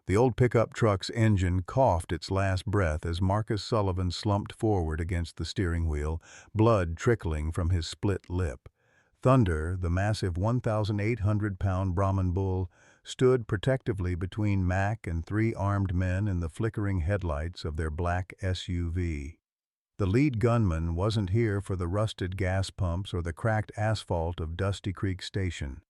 The old pickup truck's engine coughed its last breath as Marcus Sullivan slumped forward against the steering wheel, blood trickling from his split lip. Thunder, the massive 1,800-pound Brahman bull, stood protectively between Mac and three armed men in the flickering headlights of their black SUV. The lead gunman wasn't here for the rusted gas pumps or the cracked asphalt of Dusty Creek Station.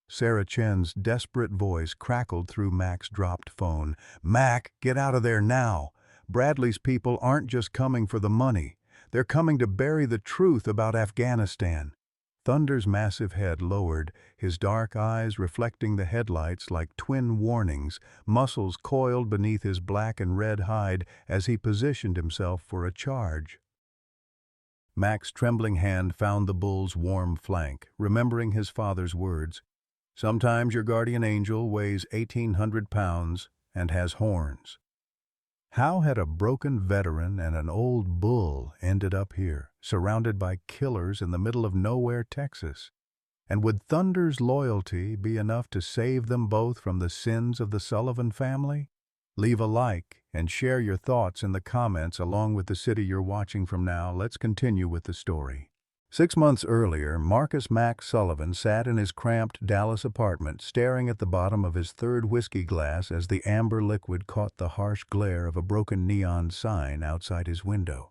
Sarah Chen's desperate voice crackled through Mac's dropped phone. "Mac, get out of there now! Bradley's people aren't just coming for the money. They're coming to bury the truth about Afghanistan." Thunder's massive head lowered, his dark eyes reflecting the headlights like twin warnings, muscles coiled beneath his black and red hide as he positioned himself for a charge. Mac's trembling hand found the bull's warm flank, remembering his father's words. "Sometimes your guardian angel weighs 1,800 pounds and has horns." How had a broken veteran and an old bull ended up here, surrounded by killers in the middle of nowhere, Texas? And would Thunder's loyalty be enough to save them both from the sins of the Sullivan family? Leave a like and share your thoughts in the comments along with the city you're watching from now. Let's continue with the story. 6 months earlier, Marcus Mac Sullivan sat in his cramped Dallas apartment, staring at the bottom of his third whiskey glass as the amber liquid caught the harsh glare of a broken neon sign outside his window.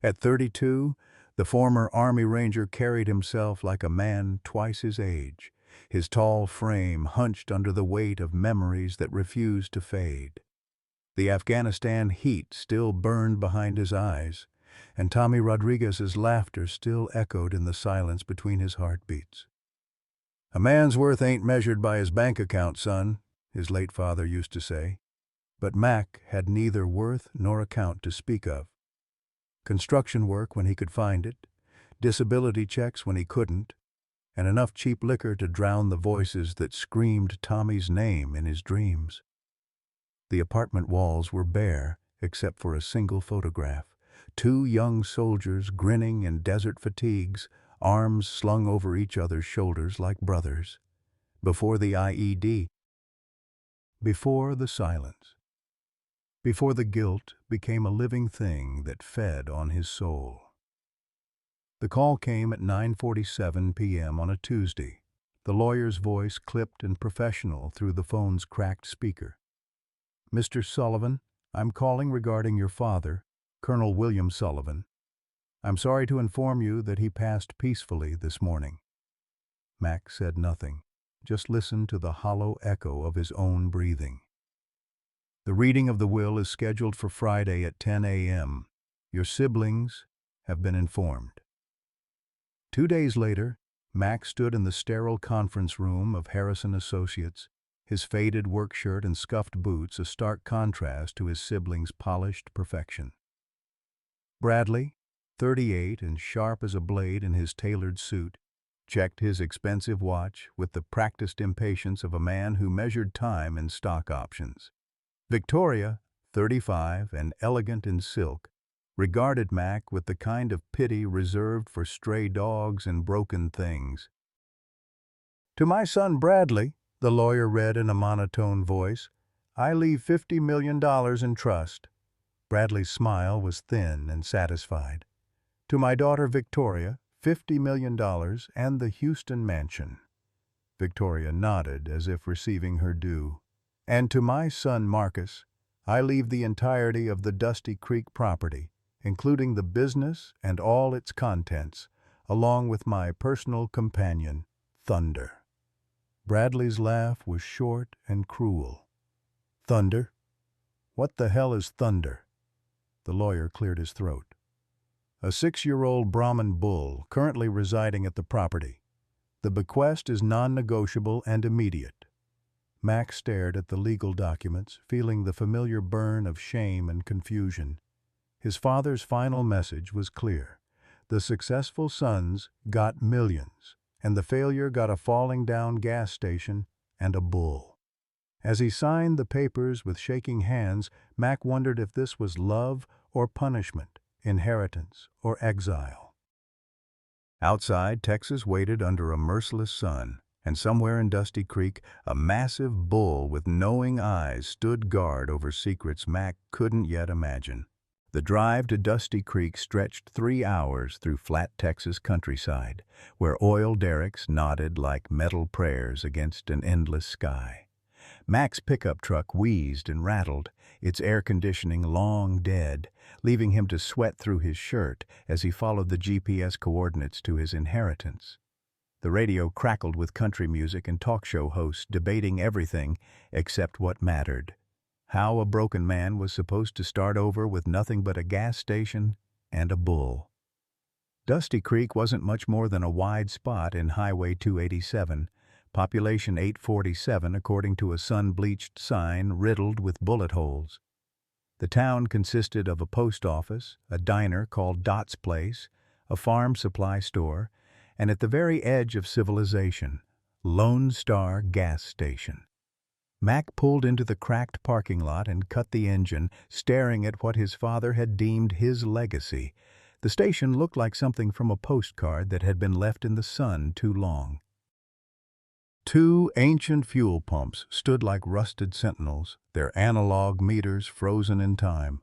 At 32, the former Army Ranger carried himself like a man twice his age, his tall frame hunched under the weight of memories that refused to fade. The Afghanistan heat still burned behind his eyes, and Tommy Rodriguez's laughter still echoed in the silence between his heartbeats. "A man's worth ain't measured by his bank account, son," his late father used to say. But Mac had neither worth nor account to speak of. Construction work when he could find it, disability checks when he couldn't, and enough cheap liquor to drown the voices that screamed Tommy's name in his dreams. The apartment walls were bare except for a single photograph. Two young soldiers grinning in desert fatigues, arms slung over each other's shoulders like brothers. Before the IED. Before the silence. Before the guilt became a living thing that fed on his soul. The call came at 9:47 p.m. on a Tuesday, the lawyer's voice clipped and professional through the phone's cracked speaker. "Mr. Sullivan, I'm calling regarding your father, Colonel William Sullivan. I'm sorry to inform you that he passed peacefully this morning." Mac said nothing, just listened to the hollow echo of his own breathing. "The reading of the will is scheduled for Friday at 10 a.m. Your siblings have been informed." 2 days later, Mac stood in the sterile conference room of Harrison Associates, his faded work shirt and scuffed boots a stark contrast to his siblings' polished perfection. Bradley, 38 and sharp as a blade in his tailored suit, checked his expensive watch with the practiced impatience of a man who measured time in stock options. Victoria, 35 and elegant in silk, regarded Mac with the kind of pity reserved for stray dogs and broken things. "To my son Bradley," the lawyer read in a monotone voice, "I leave $50 million in trust." Bradley's smile was thin and satisfied. "To my daughter Victoria, $50 million and the Houston mansion." Victoria nodded as if receiving her due. "And to my son Marcus, I leave the entirety of the Dusty Creek property, including the business and all its contents, along with my personal companion, Thunder." Bradley's laugh was short and cruel. "Thunder? What the hell is Thunder?" The lawyer cleared his throat. "A 6-year-old Brahman bull currently residing at the property. The bequest is non-negotiable and immediate." Mac stared at the legal documents, feeling the familiar burn of shame and confusion. His father's final message was clear. The successful sons got millions, and the failure got a falling down gas station and a bull. As he signed the papers with shaking hands, Mac wondered if this was love or punishment, inheritance or exile. Outside, Texas waited under a merciless sun, And somewhere in Dusty Creek, a massive bull with knowing eyes stood guard over secrets Mac couldn't yet imagine. The drive to Dusty Creek stretched 3 hours through flat Texas countryside, where oil derricks nodded like metal prayers against an endless sky. Mac's pickup truck wheezed and rattled, its air conditioning long dead, leaving him to sweat through his shirt as he followed the GPS coordinates to his inheritance. The radio crackled with country music and talk show hosts debating everything except what mattered. How a broken man was supposed to start over with nothing but a gas station and a bull. Dusty Creek wasn't much more than a wide spot in Highway 287, population 847 according to a sun-bleached sign riddled with bullet holes. The town consisted of a post office, a diner called Dot's Place, a farm supply store, and at the very edge of civilization, Lone Star Gas Station. Mac pulled into the cracked parking lot and cut the engine, staring at what his father had deemed his legacy. The station looked like something from a postcard that had been left in the sun too long. 2 ancient fuel pumps stood like rusted sentinels, their analog meters frozen in time.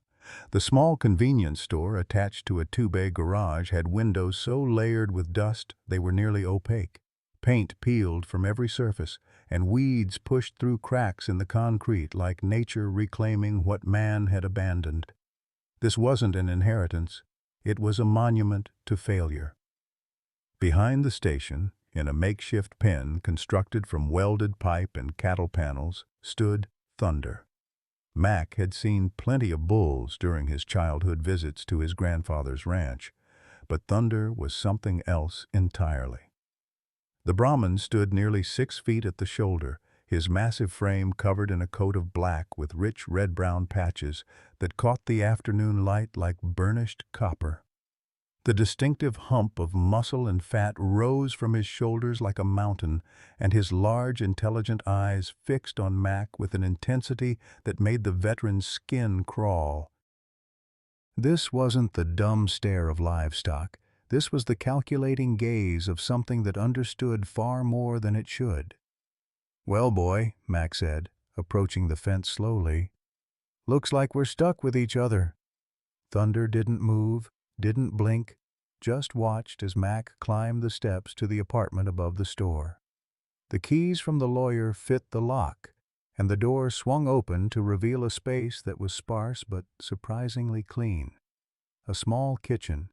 The small convenience store attached to a 2-bay garage had windows so layered with dust they were nearly opaque. Paint peeled from every surface, and weeds pushed through cracks in the concrete like nature reclaiming what man had abandoned. This wasn't an inheritance. It was a monument to failure. Behind the station, in a makeshift pen constructed from welded pipe and cattle panels, stood Thunder. Mac had seen plenty of bulls during his childhood visits to his grandfather's ranch, but Thunder was something else entirely. The Brahmin stood nearly 6 feet at the shoulder, his massive frame covered in a coat of black with rich red-brown patches that caught the afternoon light like burnished copper. The distinctive hump of muscle and fat rose from his shoulders like a mountain, and his large, intelligent eyes fixed on Mac with an intensity that made the veteran's skin crawl. This wasn't the dumb stare of livestock. This was the calculating gaze of something that understood far more than it should. "Well, boy," Mac said, approaching the fence slowly, "looks like we're stuck with each other." Thunder didn't move, didn't blink, just watched as Mac climbed the steps to the apartment above the store. The keys from the lawyer fit the lock, and the door swung open to reveal a space that was sparse but surprisingly clean. A small kitchen,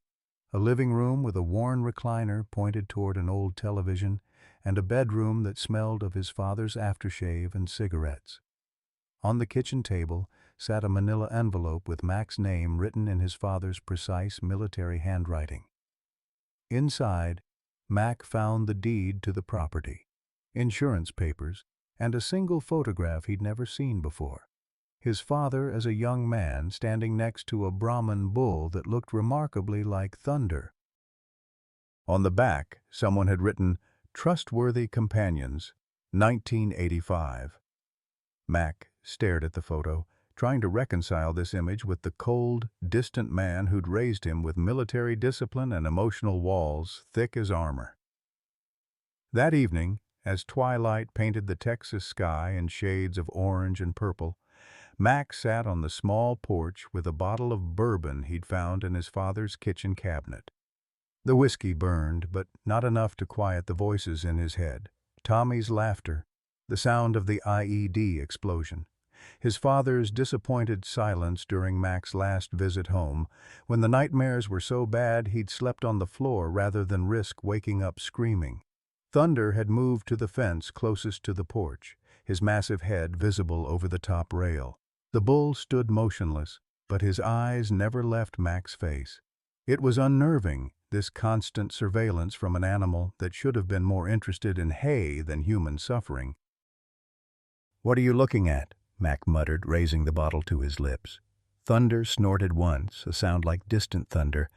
a living room with a worn recliner pointed toward an old television, and a bedroom that smelled of his father's aftershave and cigarettes. On the kitchen table sat a manila envelope with Mac's name written in his father's precise military handwriting. Inside, Mac found the deed to the property, insurance papers, and a single photograph he'd never seen before. His father as a young man standing next to a Brahman bull that looked remarkably like Thunder. On the back, someone had written, "Trustworthy Companions, 1985. Mac stared at the photo, trying to reconcile this image with the cold, distant man who'd raised him with military discipline and emotional walls thick as armor. That evening, as twilight painted the Texas sky in shades of orange and purple, Mac sat on the small porch with a bottle of bourbon he'd found in his father's kitchen cabinet. The whiskey burned, but not enough to quiet the voices in his head. Tommy's laughter, the sound of the IED explosion, his father's disappointed silence during Mac's last visit home, when the nightmares were so bad he'd slept on the floor rather than risk waking up screaming. Thunder had moved to the fence closest to the porch, his massive head visible over the top rail. The bull stood motionless, but his eyes never left Mac's face. It was unnerving, this constant surveillance from an animal that should have been more interested in hay than human suffering. "What are you looking at?" Mac muttered, raising the bottle to his lips. Thunder snorted once, a sound like distant thunder,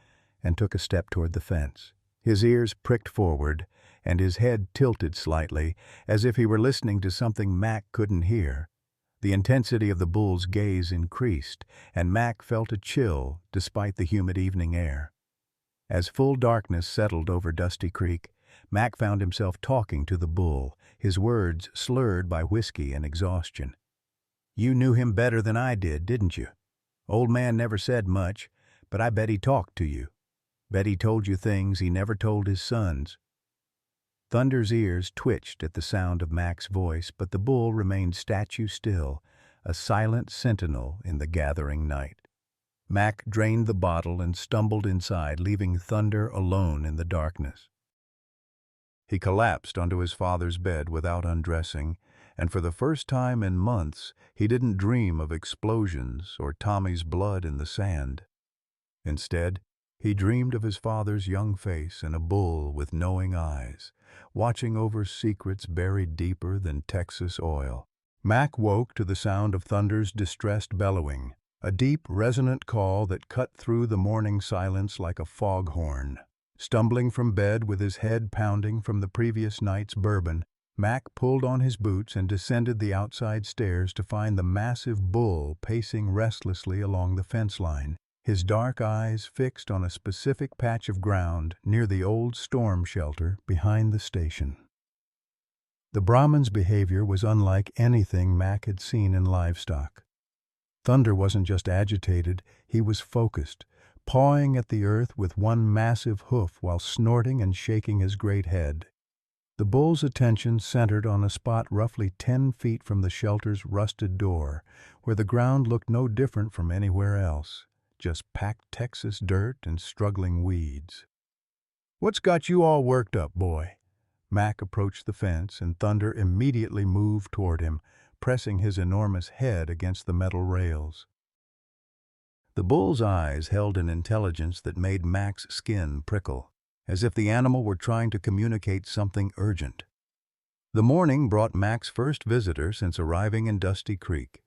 and took a step toward the fence. His ears pricked forward, and his head tilted slightly, as if he were listening to something Mac couldn't hear. The intensity of the bull's gaze increased, and Mac felt a chill despite the humid evening air. As full darkness settled over Dusty Creek, Mac found himself talking to the bull, his words slurred by whiskey and exhaustion. "You knew him better than I did, didn't you? Old man never said much, but I bet he talked to you. Bet he told you things he never told his sons." Thunder's ears twitched at the sound of Mac's voice, but the bull remained statue still, a silent sentinel in the gathering night. Mac drained the bottle and stumbled inside, leaving Thunder alone in the darkness. He collapsed onto his father's bed without undressing, and for the first time in months he didn't dream of explosions or Tommy's blood in the sand. Instead, he dreamed of his father's young face and a bull with knowing eyes, watching over secrets buried deeper than Texas oil. Mac woke to the sound of Thunder's distressed bellowing, a deep, resonant call that cut through the morning silence like a foghorn. Stumbling from bed with his head pounding from the previous night's bourbon, Mac pulled on his boots and descended the outside stairs to find the massive bull pacing restlessly along the fence line, his dark eyes fixed on a specific patch of ground near the old storm shelter behind the station. The Brahman's behavior was unlike anything Mac had seen in livestock. Thunder wasn't just agitated, he was focused, pawing at the earth with one massive hoof while snorting and shaking his great head. The bull's attention centered on a spot roughly 10 feet from the shelter's rusted door, where the ground looked no different from anywhere else, just packed Texas dirt and struggling weeds. "What's got you all worked up, boy?" Mac approached the fence, and Thunder immediately moved toward him, pressing his enormous head against the metal rails. The bull's eyes held an intelligence that made Mac's skin prickle, as if the animal were trying to communicate something urgent. The morning brought Mac's first visitor since arriving in Dusty Creek.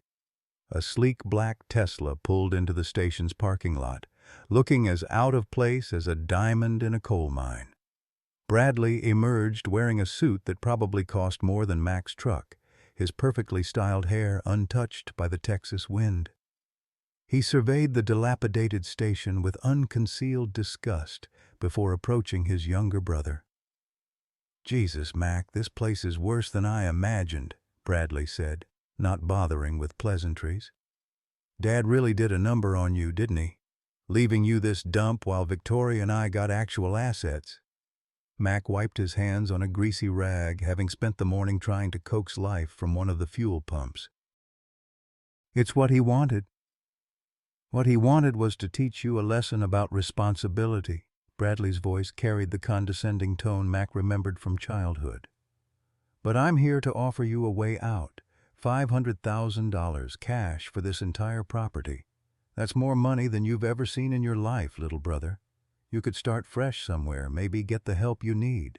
A sleek black Tesla pulled into the station's parking lot, looking as out of place as a diamond in a coal mine. Bradley emerged wearing a suit that probably cost more than Mac's truck, his perfectly styled hair untouched by the Texas wind. He surveyed the dilapidated station with unconcealed disgust before approaching his younger brother. "Jesus, Mac, this place is worse than I imagined," Bradley said, not bothering with pleasantries. "Dad really did a number on you, didn't he? Leaving you this dump while Victoria and I got actual assets." Mac wiped his hands on a greasy rag, having spent the morning trying to coax life from one of the fuel pumps. "It's what he wanted. What he wanted was to teach you a lesson about responsibility." Bradley's voice carried the condescending tone Mac remembered from childhood. "But I'm here to offer you a way out. $500,000 cash for this entire property. That's more money than you've ever seen in your life, little brother. You could start fresh somewhere, maybe get the help you need."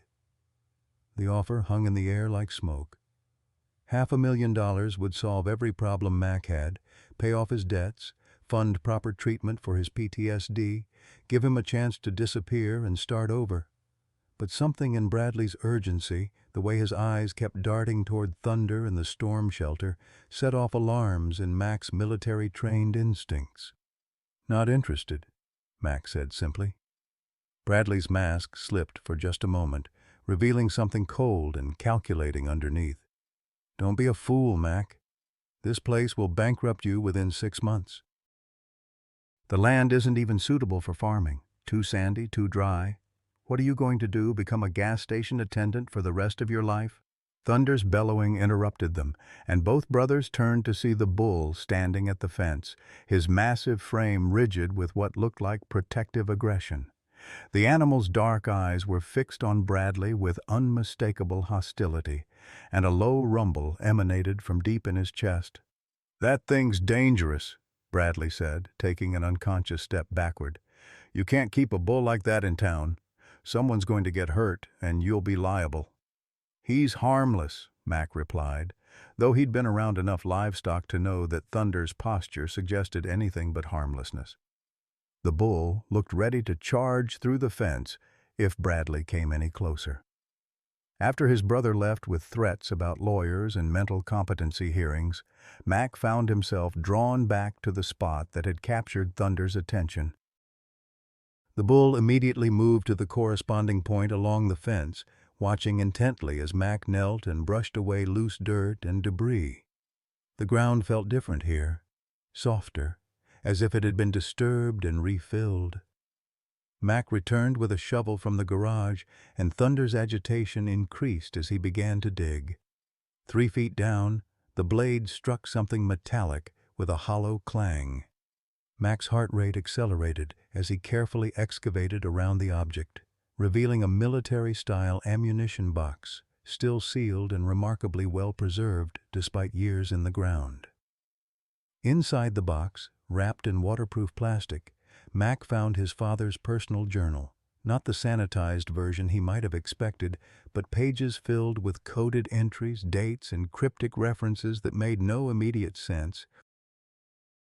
The offer hung in the air like smoke. $500,000 would solve every problem Mac had, pay off his debts, fund proper treatment for his PTSD, give him a chance to disappear and start over. But something in Bradley's urgency, the way his eyes kept darting toward Thunder and the storm shelter, set off alarms in Mac's military-trained instincts. "Not interested," Mac said simply. Bradley's mask slipped for just a moment, revealing something cold and calculating underneath. "Don't be a fool, Mac. This place will bankrupt you within 6 months. The land isn't even suitable for farming. Too sandy, too dry. What are you going to do, become a gas station attendant for the rest of your life?" Thunder's bellowing interrupted them, and both brothers turned to see the bull standing at the fence, his massive frame rigid with what looked like protective aggression. The animal's dark eyes were fixed on Bradley with unmistakable hostility, and a low rumble emanated from deep in his chest. "That thing's dangerous," Bradley said, taking an unconscious step backward. "You can't keep a bull like that in town. Someone's going to get hurt, and you'll be liable." "He's harmless," Mac replied, though he'd been around enough livestock to know that Thunder's posture suggested anything but harmlessness. The bull looked ready to charge through the fence if Bradley came any closer. After his brother left with threats about lawyers and mental competency hearings, Mac found himself drawn back to the spot that had captured Thunder's attention. The bull immediately moved to the corresponding point along the fence, watching intently as Mac knelt and brushed away loose dirt and debris. The ground felt different here, softer, as if it had been disturbed and refilled. Mac returned with a shovel from the garage, and Thunder's agitation increased as he began to dig. 3 feet down, the blade struck something metallic with a hollow clang. Mac's heart rate accelerated as he carefully excavated around the object, revealing a military-style ammunition box, still sealed and remarkably well preserved despite years in the ground. Inside the box, wrapped in waterproof plastic, Mac found his father's personal journal, not the sanitized version he might have expected, but pages filled with coded entries, dates, and cryptic references that made no immediate sense.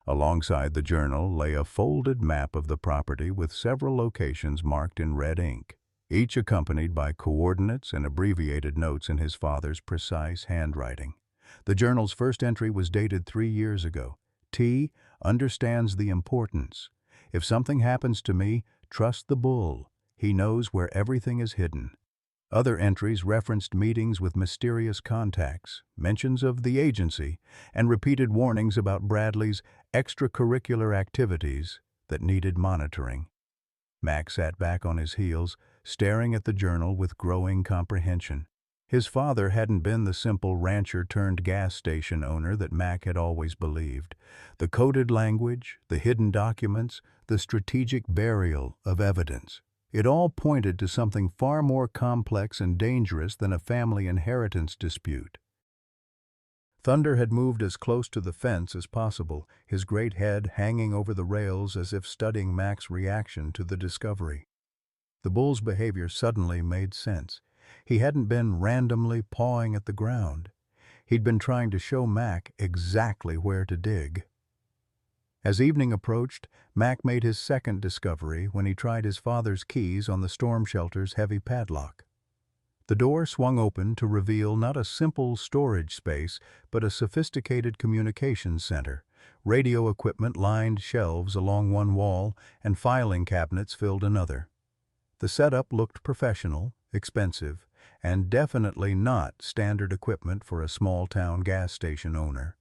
Alongside the journal lay a folded map of the property with several locations marked in red ink, each accompanied by coordinates and abbreviated notes in his father's precise handwriting. The journal's first entry was dated 3 years ago. T understands the importance. If something happens to me, trust the bull. He knows where everything is hidden. Other entries referenced meetings with mysterious contacts, mentions of the agency, and repeated warnings about Bradley's extracurricular activities that needed monitoring. Mac sat back on his heels, staring at the journal with growing comprehension. His father hadn't been the simple rancher-turned-gas station owner that Mac had always believed. The coded language, the hidden documents, the strategic burial of evidence. It all pointed to something far more complex and dangerous than a family inheritance dispute. Thunder had moved as close to the fence as possible, his great head hanging over the rails as if studying Mac's reaction to the discovery. The bull's behavior suddenly made sense. He hadn't been randomly pawing at the ground. He'd been trying to show Mac exactly where to dig. As evening approached, Mac made his second discovery when he tried his father's keys on the storm shelter's heavy padlock. The door swung open to reveal not a simple storage space, but a sophisticated communications center. Radio equipment lined shelves along one wall, and filing cabinets filled another. The setup looked professional, expensive, and definitely not standard equipment for a small-town gas station owner.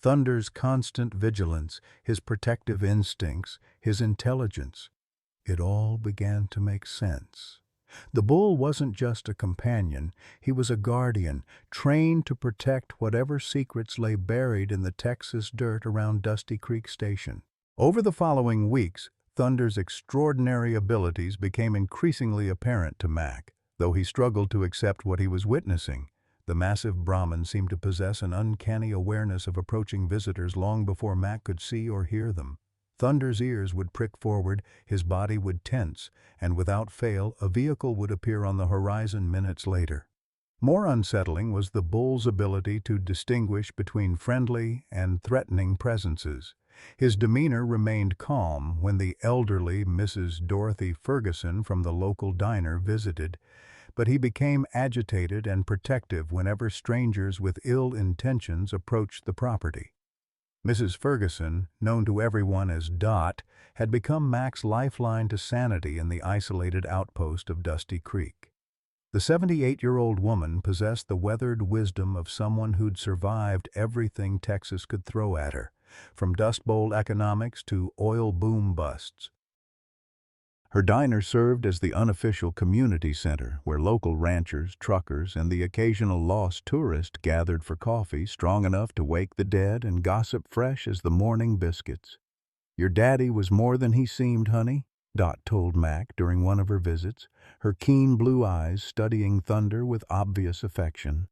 Thunder's constant vigilance, his protective instincts, his intelligence, it all began to make sense. The bull wasn't just a companion, he was a guardian, trained to protect whatever secrets lay buried in the Texas dirt around Dusty Creek Station. Over the following weeks, Thunder's extraordinary abilities became increasingly apparent to Mac, though he struggled to accept what he was witnessing. The massive Brahmin seemed to possess an uncanny awareness of approaching visitors long before Mac could see or hear them. Thunder's ears would prick forward, his body would tense, and without fail, a vehicle would appear on the horizon minutes later. More unsettling was the bull's ability to distinguish between friendly and threatening presences. His demeanor remained calm when the elderly Mrs. Dorothy Ferguson from the local diner visited, but he became agitated and protective whenever strangers with ill intentions approached the property. Mrs. Ferguson, known to everyone as Dot, had become Mac's lifeline to sanity in the isolated outpost of Dusty Creek. The 78-year-old woman possessed the weathered wisdom of someone who'd survived everything Texas could throw at her, from Dust Bowl economics to oil boom busts. Her diner served as the unofficial community center where local ranchers, truckers, and the occasional lost tourist gathered for coffee strong enough to wake the dead and gossip fresh as the morning biscuits. "Your daddy was more than he seemed, honey," Dot told Mac during one of her visits, her keen blue eyes studying Thunder with obvious affection.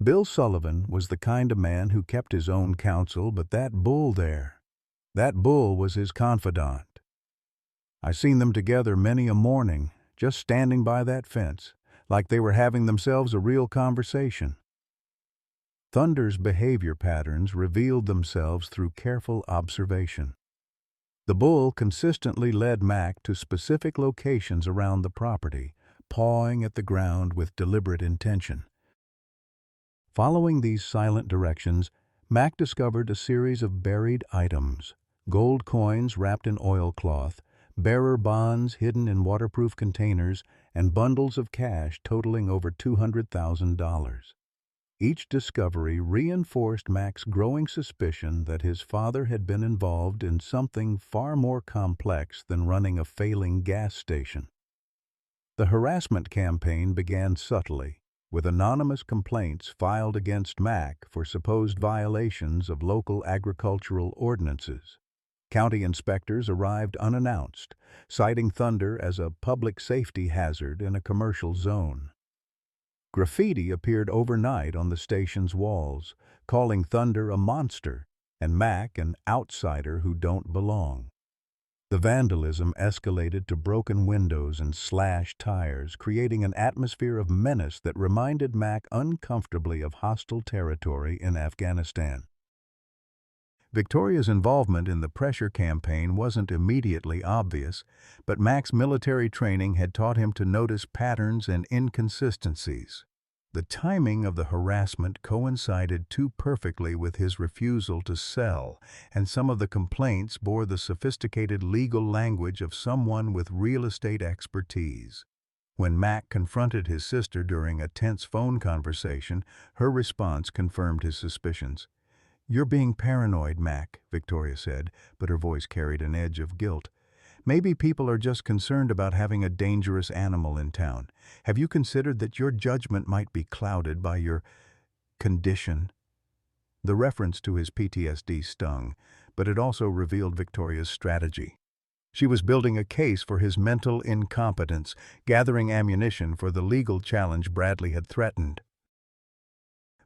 "Bill Sullivan was the kind of man who kept his own counsel, but that bull was his confidant. I seen them together many a morning, just standing by that fence, like they were having themselves a real conversation." Thunder's behavior patterns revealed themselves through careful observation. The bull consistently led Mac to specific locations around the property, pawing at the ground with deliberate intention. Following these silent directions, Mac discovered a series of buried items: gold coins wrapped in oilcloth, bearer bonds hidden in waterproof containers, and bundles of cash totaling over $200,000. Each discovery reinforced Mac's growing suspicion that his father had been involved in something far more complex than running a failing gas station. The harassment campaign began subtly, with anonymous complaints filed against Mac for supposed violations of local agricultural ordinances. County inspectors arrived unannounced, citing Thunder as a public safety hazard in a commercial zone. Graffiti appeared overnight on the station's walls, calling Thunder a monster and Mac an outsider who don't belong. The vandalism escalated to broken windows and slashed tires, creating an atmosphere of menace that reminded Mac uncomfortably of hostile territory in Afghanistan. Victoria's involvement in the pressure campaign wasn't immediately obvious, but Mac's military training had taught him to notice patterns and inconsistencies. The timing of the harassment coincided too perfectly with his refusal to sell, and some of the complaints bore the sophisticated legal language of someone with real estate expertise. When Mac confronted his sister during a tense phone conversation, her response confirmed his suspicions. "You're being paranoid, Mac," Victoria said, but her voice carried an edge of guilt. "Maybe people are just concerned about having a dangerous animal in town. Have you considered that your judgment might be clouded by your condition?" The reference to his PTSD stung, but it also revealed Victoria's strategy. She was building a case for his mental incompetence, gathering ammunition for the legal challenge Bradley had threatened.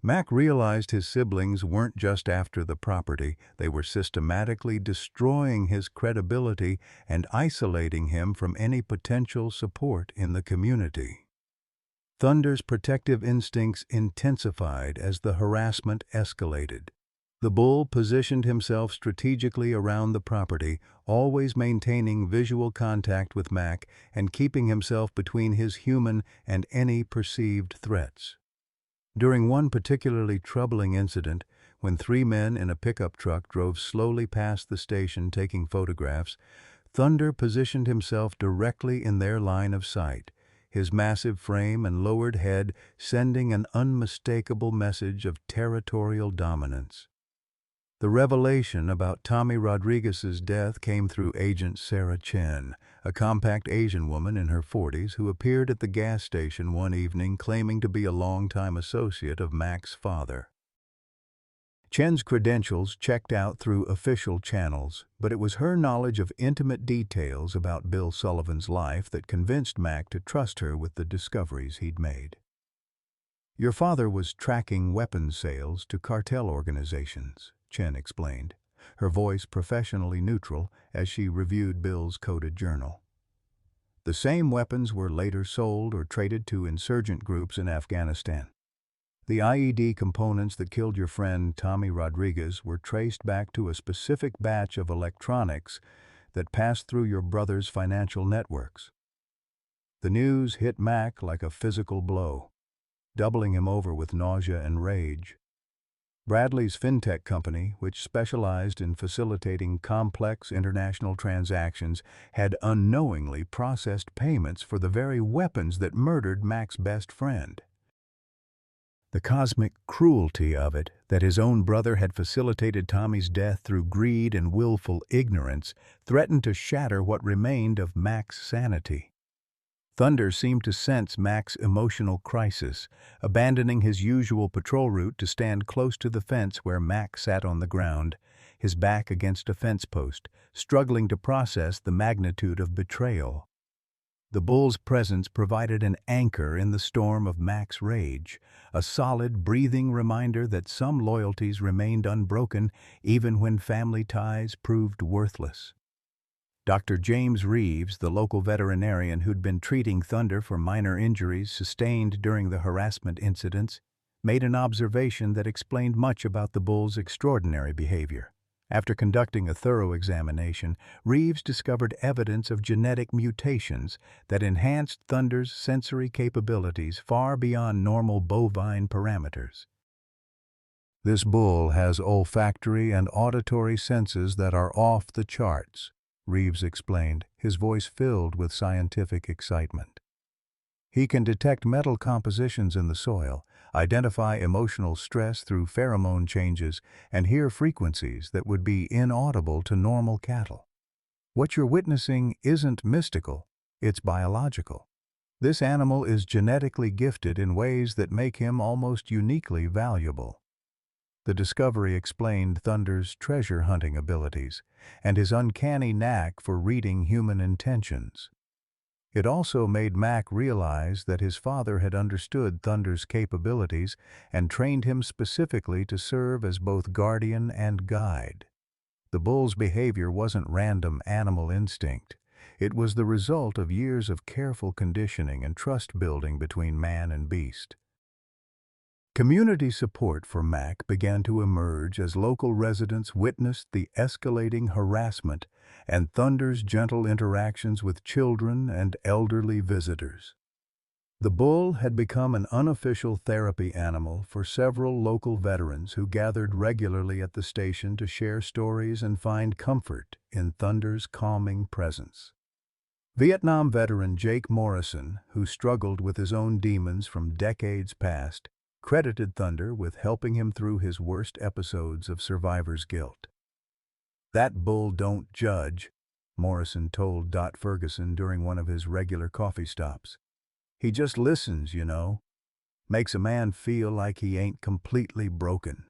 Mac realized his siblings weren't just after the property, they were systematically destroying his credibility and isolating him from any potential support in the community. Thunder's protective instincts intensified as the harassment escalated. The bull positioned himself strategically around the property, always maintaining visual contact with Mac and keeping himself between his human and any perceived threats. During one particularly troubling incident, when 3 men in a pickup truck drove slowly past the station taking photographs, Thunder positioned himself directly in their line of sight, his massive frame and lowered head sending an unmistakable message of territorial dominance. The revelation about Tommy Rodriguez's death came through Agent Sarah Chen, a compact Asian woman in her 40s who appeared at the gas station one evening claiming to be a longtime associate of Mac's father. Chen's credentials checked out through official channels, but it was her knowledge of intimate details about Bill Sullivan's life that convinced Mac to trust her with the discoveries he'd made. "Your father was tracking weapons sales to cartel organizations," Chen explained, her voice professionally neutral as she reviewed Bill's coded journal. "The same weapons were later sold or traded to insurgent groups in Afghanistan. The IED components that killed your friend Tommy Rodriguez were traced back to a specific batch of electronics that passed through your brother's financial networks." The news hit Mac like a physical blow, doubling him over with nausea and rage. Bradley's fintech company, which specialized in facilitating complex international transactions, had unknowingly processed payments for the very weapons that murdered Mac's best friend. The cosmic cruelty of it, that his own brother had facilitated Tommy's death through greed and willful ignorance, threatened to shatter what remained of Mac's sanity. Thunder seemed to sense Mac's emotional crisis, abandoning his usual patrol route to stand close to the fence where Mac sat on the ground, his back against a fence post, struggling to process the magnitude of betrayal. The bull's presence provided an anchor in the storm of Mac's rage, a solid, breathing reminder that some loyalties remained unbroken even when family ties proved worthless. Dr. James Reeves, the local veterinarian who'd been treating Thunder for minor injuries sustained during the harassment incidents, made an observation that explained much about the bull's extraordinary behavior. After conducting a thorough examination, Reeves discovered evidence of genetic mutations that enhanced Thunder's sensory capabilities far beyond normal bovine parameters. "This bull has olfactory and auditory senses that are off the charts," Reeves explained, his voice filled with scientific excitement. He can detect metal compositions in the soil, identify emotional stress through pheromone changes, and hear frequencies that would be inaudible to normal cattle. What you're witnessing isn't mystical, it's biological. This animal is genetically gifted in ways that make him almost uniquely valuable. The discovery explained Thunder's treasure hunting abilities and his uncanny knack for reading human intentions. It also made Mac realize that his father had understood Thunder's capabilities and trained him specifically to serve as both guardian and guide. The bull's behavior wasn't random animal instinct. It was the result of years of careful conditioning and trust building between man and beast. Community support for Mac began to emerge as local residents witnessed the escalating harassment and Thunder's gentle interactions with children and elderly visitors. The bull had become an unofficial therapy animal for several local veterans who gathered regularly at the station to share stories and find comfort in Thunder's calming presence. Vietnam veteran Jake Morrison, who struggled with his own demons from decades past, credited Thunder with helping him through his worst episodes of survivor's guilt. "That bull don't judge," Morrison told Dot Ferguson during one of his regular coffee stops. "He just listens, you know. Makes a man feel like he ain't completely broken."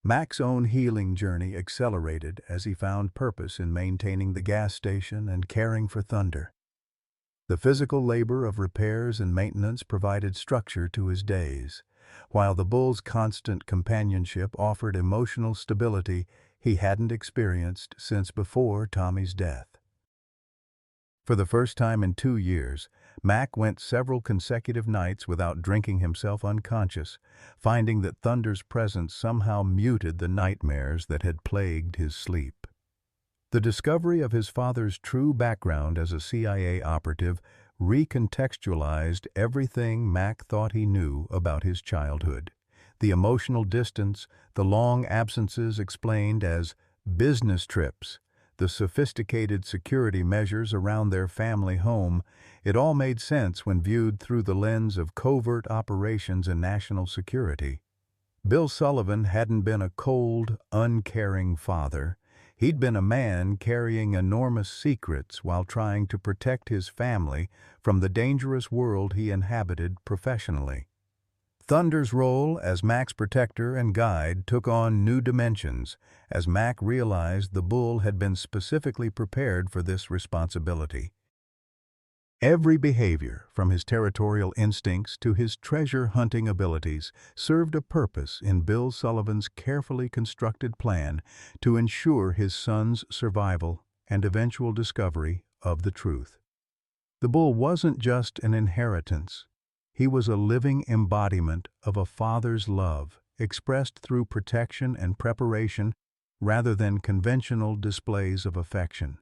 Mac's own healing journey accelerated as he found purpose in maintaining the gas station and caring for Thunder. The physical labor of repairs and maintenance provided structure to his days, while the bull's constant companionship offered emotional stability he hadn't experienced since before Tommy's death. For the first time in 2 years, Mac went several consecutive nights without drinking himself unconscious, finding that Thunder's presence somehow muted the nightmares that had plagued his sleep. The discovery of his father's true background as a CIA operative recontextualized everything Mac thought he knew about his childhood. The emotional distance, the long absences explained as business trips, the sophisticated security measures around their family home, it all made sense when viewed through the lens of covert operations and national security. Bill Sullivan hadn't been a cold, uncaring father. He'd been a man carrying enormous secrets while trying to protect his family from the dangerous world he inhabited professionally. Thunder's role as Mac's protector and guide took on new dimensions as Mac realized the bull had been specifically prepared for this responsibility. Every behavior, from his territorial instincts to his treasure-hunting abilities, served a purpose in Bill Sullivan's carefully constructed plan to ensure his son's survival and eventual discovery of the truth. The bull wasn't just an inheritance. He was a living embodiment of a father's love, expressed through protection and preparation rather than conventional displays of affection.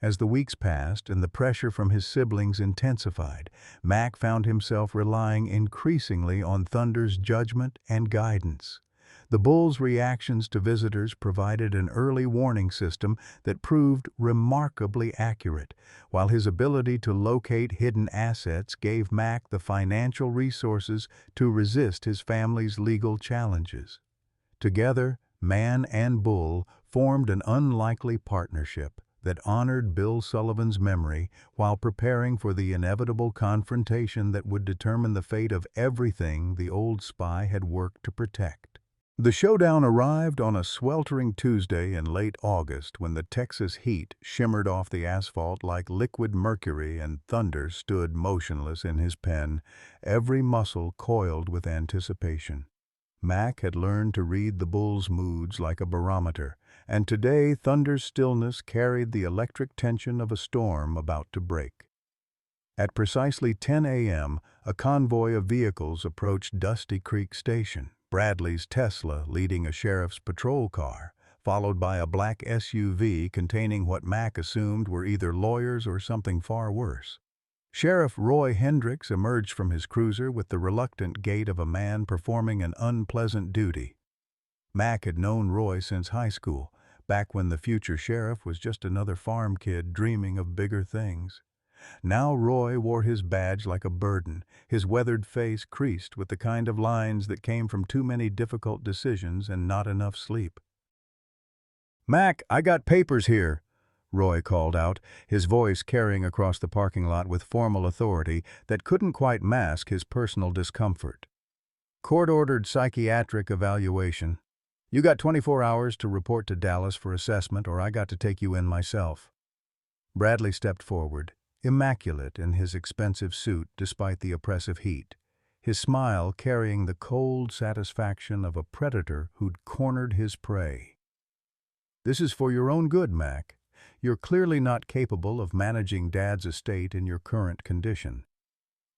As the weeks passed and the pressure from his siblings intensified, Mac found himself relying increasingly on Thunder's judgment and guidance. The bull's reactions to visitors provided an early warning system that proved remarkably accurate, while his ability to locate hidden assets gave Mac the financial resources to resist his family's legal challenges. Together, man and bull formed an unlikely partnership that honored Bill Sullivan's memory while preparing for the inevitable confrontation that would determine the fate of everything the old spy had worked to protect. The showdown arrived on a sweltering Tuesday in late August when the Texas heat shimmered off the asphalt like liquid mercury and Thunder stood motionless in his pen, every muscle coiled with anticipation. Mac had learned to read the bull's moods like a barometer, and today Thunder's stillness carried the electric tension of a storm about to break. At precisely 10 a.m., a convoy of vehicles approached Dusty Creek Station, Bradley's Tesla leading a sheriff's patrol car, followed by a black SUV containing what Mac assumed were either lawyers or something far worse. Sheriff Roy Hendricks emerged from his cruiser with the reluctant gait of a man performing an unpleasant duty. Mac had known Roy since high school, back when the future sheriff was just another farm kid dreaming of bigger things. Now Roy wore his badge like a burden, his weathered face creased with the kind of lines that came from too many difficult decisions and not enough sleep. "Mac, I got papers here," Roy called out, his voice carrying across the parking lot with formal authority that couldn't quite mask his personal discomfort. "Court-ordered psychiatric evaluation. You got 24 hours to report to Dallas for assessment, or I got to take you in myself." Bradley stepped forward, immaculate in his expensive suit despite the oppressive heat, his smile carrying the cold satisfaction of a predator who'd cornered his prey. "This is for your own good, Mac. You're clearly not capable of managing Dad's estate in your current condition.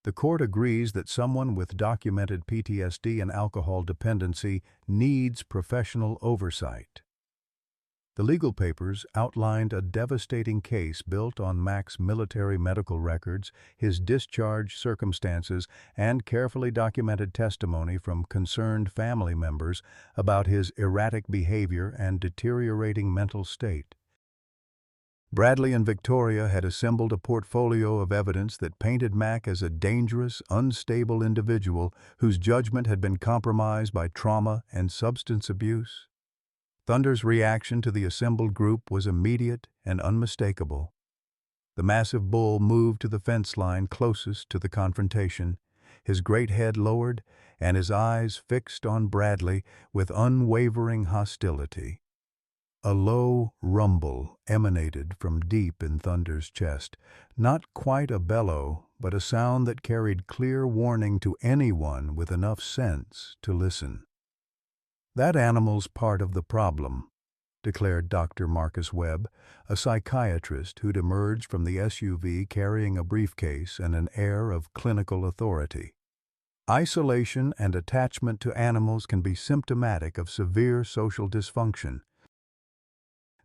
The court agrees that someone with documented PTSD and alcohol dependency needs professional oversight." The legal papers outlined a devastating case built on Mac's military medical records, his discharge circumstances, and carefully documented testimony from concerned family members about his erratic behavior and deteriorating mental state. Bradley and Victoria had assembled a portfolio of evidence that painted Mac as a dangerous, unstable individual whose judgment had been compromised by trauma and substance abuse. Thunder's reaction to the assembled group was immediate and unmistakable. The massive bull moved to the fence line closest to the confrontation, his great head lowered and his eyes fixed on Bradley with unwavering hostility. A low rumble emanated from deep in Thunder's chest, not quite a bellow, but a sound that carried clear warning to anyone with enough sense to listen. "That animal's part of the problem," declared Dr. Marcus Webb, a psychiatrist who'd emerged from the SUV carrying a briefcase and an air of clinical authority. "Isolation and attachment to animals can be symptomatic of severe social dysfunction.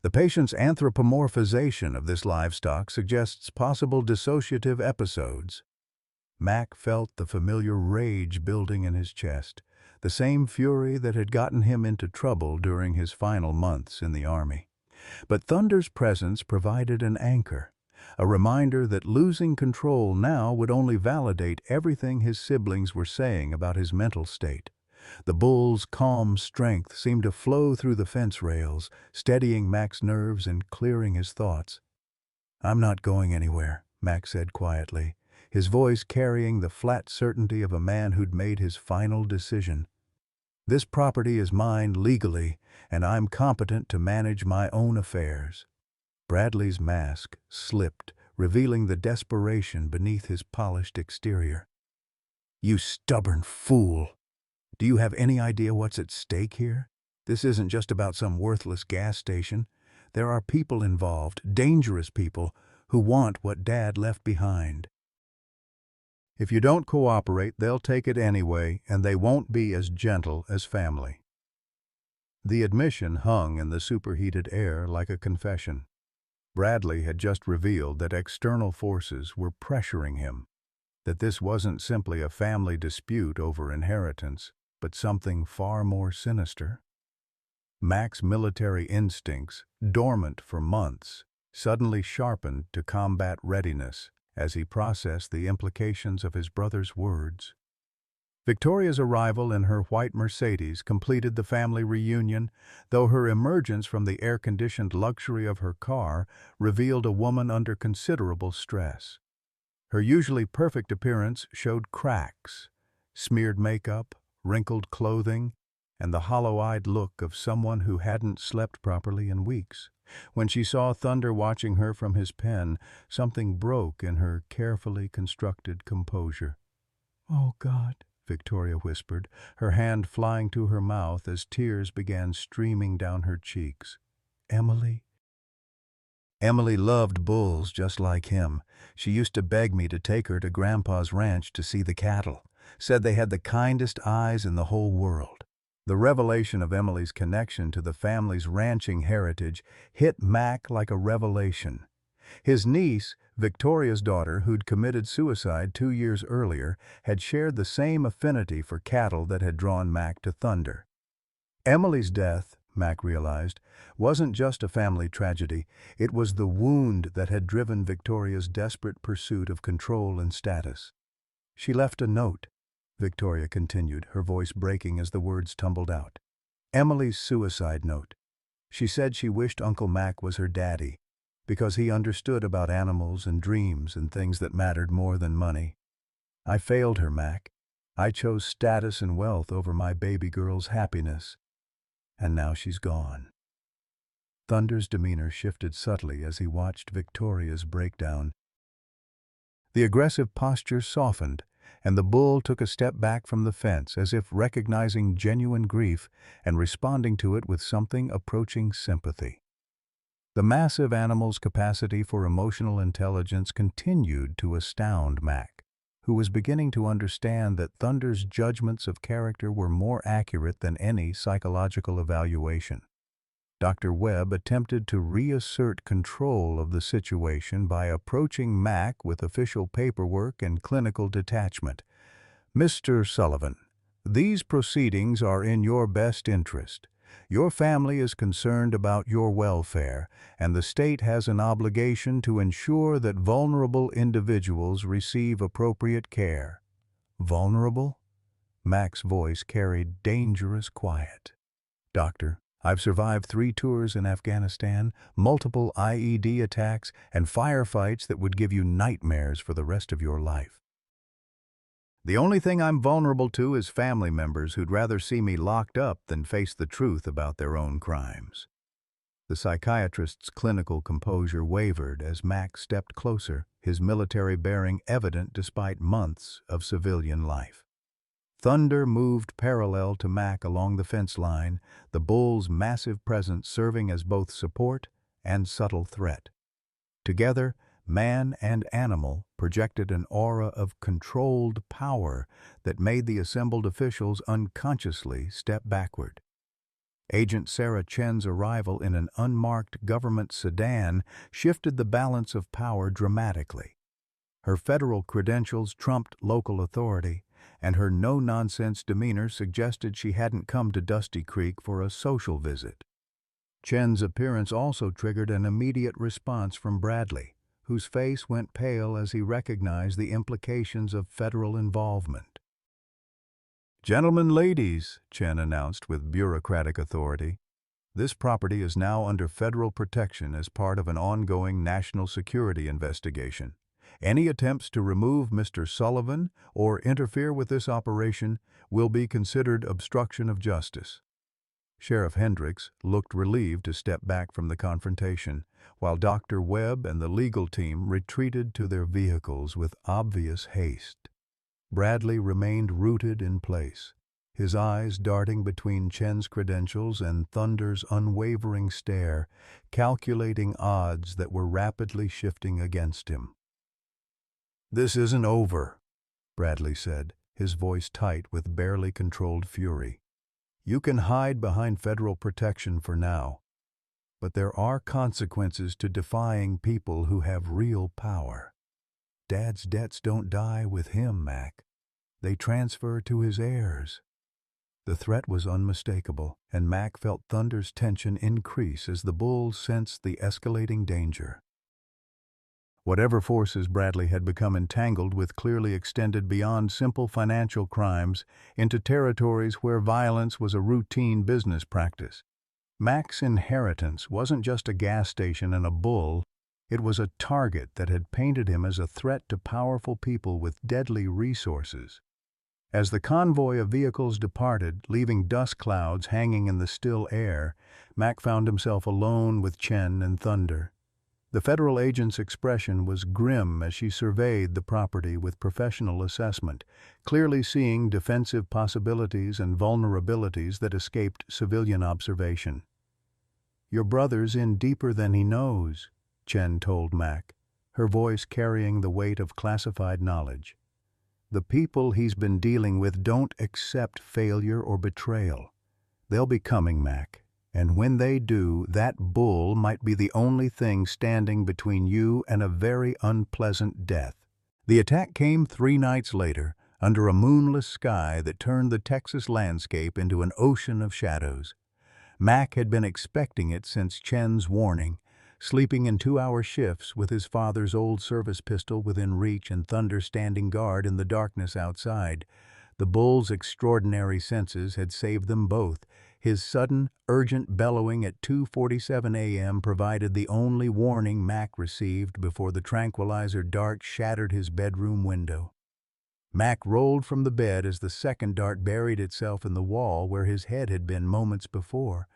The patient's anthropomorphization of this livestock suggests possible dissociative episodes." Mac felt the familiar rage building in his chest, the same fury that had gotten him into trouble during his final months in the Army. But Thunder's presence provided an anchor, a reminder that losing control now would only validate everything his siblings were saying about his mental state. The bull's calm strength seemed to flow through the fence rails, steadying Mac's nerves and clearing his thoughts. "I'm not going anywhere," Mac said quietly, his voice carrying the flat certainty of a man who'd made his final decision. "This property is mine legally, and I'm competent to manage my own affairs." Bradley's mask slipped, revealing the desperation beneath his polished exterior. "You stubborn fool! Do you have any idea what's at stake here? This isn't just about some worthless gas station. There are people involved, dangerous people, who want what Dad left behind. If you don't cooperate, they'll take it anyway, and they won't be as gentle as family." The admission hung in the superheated air like a confession. Bradley had just revealed that external forces were pressuring him, that this wasn't simply a family dispute over inheritance, but something far more sinister. Mac's military instincts, dormant for months, suddenly sharpened to combat readiness as he processed the implications of his brother's words. Victoria's arrival in her white Mercedes completed the family reunion, though her emergence from the air-conditioned luxury of her car revealed a woman under considerable stress. Her usually perfect appearance showed cracks, smeared makeup, wrinkled clothing, and the hollow-eyed look of someone who hadn't slept properly in weeks. When she saw Thunder watching her from his pen, something broke in her carefully constructed composure. "Oh, God," Victoria whispered, her hand flying to her mouth as tears began streaming down her cheeks. "Emily?" "Emily loved bulls just like him. She used to beg me to take her to Grandpa's ranch to see the cattle. Said they had the kindest eyes in the whole world." The revelation of Emily's connection to the family's ranching heritage hit Mac like a revelation. His niece, Victoria's daughter, who'd committed suicide 2 years earlier, had shared the same affinity for cattle that had drawn Mac to Thunder. Emily's death Mac realized, wasn't just a family tragedy. It was the wound that had driven Victoria's desperate pursuit of control and status. "She left a note," Victoria continued, her voice breaking as the words tumbled out. "Emily's suicide note. She said she wished Uncle Mac was her daddy, because he understood about animals and dreams and things that mattered more than money. I failed her, Mac. I chose status and wealth over my baby girl's happiness. And now she's gone." Thunder's demeanor shifted subtly as he watched Victoria's breakdown. The aggressive posture softened, and the bull took a step back from the fence as if recognizing genuine grief and responding to it with something approaching sympathy. The massive animal's capacity for emotional intelligence continued to astound Mac, who was beginning to understand that Thunder's judgments of character were more accurate than any psychological evaluation. Dr. Webb attempted to reassert control of the situation by approaching Mac with official paperwork and clinical detachment. "Mr. Sullivan, these proceedings are in your best interest. Your family is concerned about your welfare, and the state has an obligation to ensure that vulnerable individuals receive appropriate care." "Vulnerable?" Mac's voice carried dangerous quiet. "Doctor, I've survived 3 tours in Afghanistan, multiple IED attacks, and firefights that would give you nightmares for the rest of your life. The only thing I'm vulnerable to is family members who'd rather see me locked up than face the truth about their own crimes." The psychiatrist's clinical composure wavered as Mac stepped closer, his military bearing evident despite months of civilian life. Thunder moved parallel to Mac along the fence line, the bull's massive presence serving as both support and subtle threat. Together, man and animal projected an aura of controlled power that made the assembled officials unconsciously step backward. Agent Sarah Chen's arrival in an unmarked government sedan shifted the balance of power dramatically. Her federal credentials trumped local authority, and her no-nonsense demeanor suggested she hadn't come to Dusty Creek for a social visit. Chen's appearance also triggered an immediate response from Bradley, whose face went pale as he recognized the implications of federal involvement. "Gentlemen, ladies," Chen announced with bureaucratic authority, "this property is now under federal protection as part of an ongoing national security investigation. Any attempts to remove Mr. Sullivan or interfere with this operation will be considered obstruction of justice." Sheriff Hendricks looked relieved to step back from the confrontation, while Dr. Webb and the legal team retreated to their vehicles with obvious haste. Bradley remained rooted in place, his eyes darting between Chen's credentials and Thunder's unwavering stare, calculating odds that were rapidly shifting against him. "This isn't over," Bradley said, his voice tight with barely controlled fury. "You can hide behind federal protection for now, but there are consequences to defying people who have real power. Dad's debts don't die with him, Mac. They transfer to his heirs." The threat was unmistakable, and Mac felt Thunder's tension increase as the bull sensed the escalating danger. Whatever forces Bradley had become entangled with clearly extended beyond simple financial crimes into territories where violence was a routine business practice. Mac's inheritance wasn't just a gas station and a bull, it was a target that had painted him as a threat to powerful people with deadly resources. As the convoy of vehicles departed, leaving dust clouds hanging in the still air, Mac found himself alone with Chen and Thunder. The federal agent's expression was grim as she surveyed the property with professional assessment, clearly seeing defensive possibilities and vulnerabilities that escaped civilian observation. "Your brother's in deeper than he knows," Chen told Mac, her voice carrying the weight of classified knowledge. "The people he's been dealing with don't accept failure or betrayal. They'll be coming, Mac. And when they do, that bull might be the only thing standing between you and a very unpleasant death." The attack came 3 nights later, under a moonless sky that turned the Texas landscape into an ocean of shadows. Mac had been expecting it since Chen's warning, sleeping in 2-hour shifts with his father's old service pistol within reach and Thunder standing guard in the darkness outside. The bull's extraordinary senses had saved them both. His sudden, urgent bellowing at 2:47 a.m. provided the only warning Mac received before the tranquilizer dart shattered his bedroom window. Mac rolled from the bed as the second dart buried itself in the wall where his head had been moments before.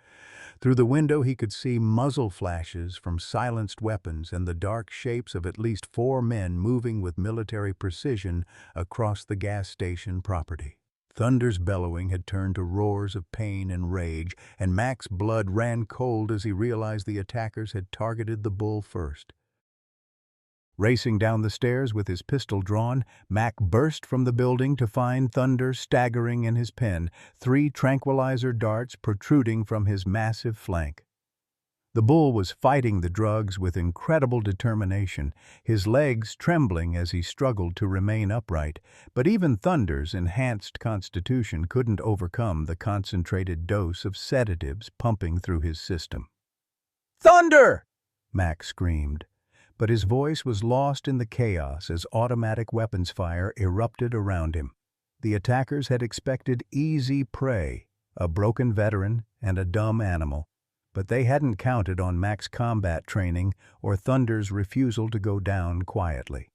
Through the window he could see muzzle flashes from silenced weapons and the dark shapes of at least 4 men moving with military precision across the gas station property. Thunder's bellowing had turned to roars of pain and rage, and Mac's blood ran cold as he realized the attackers had targeted the bull first. Racing down the stairs with his pistol drawn, Mac burst from the building to find Thunder staggering in his pen, 3 tranquilizer darts protruding from his massive flank. The bull was fighting the drugs with incredible determination, his legs trembling as he struggled to remain upright, but even Thunder's enhanced constitution couldn't overcome the concentrated dose of sedatives pumping through his system. "Thunder!" Mac screamed. But his voice was lost in the chaos as automatic weapons fire erupted around him. The attackers had expected easy prey, a broken veteran and a dumb animal, but they hadn't counted on Mac's combat training or Thunder's refusal to go down quietly.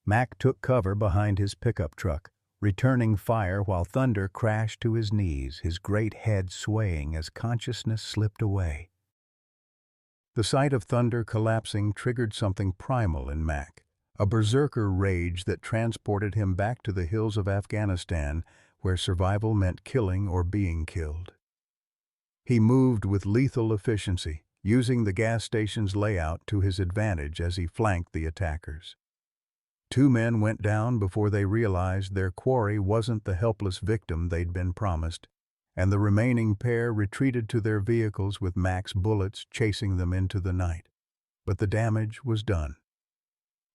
Mac took cover behind his pickup truck, returning fire while Thunder crashed to his knees, his great head swaying as consciousness slipped away. The sight of Thunder collapsing triggered something primal in Mac, a berserker rage that transported him back to the hills of Afghanistan, where survival meant killing or being killed. He moved with lethal efficiency, using the gas station's layout to his advantage as he flanked the attackers. 2 men went down before they realized their quarry wasn't the helpless victim they'd been promised, and the remaining pair retreated to their vehicles with Mac's bullets chasing them into the night. But the damage was done.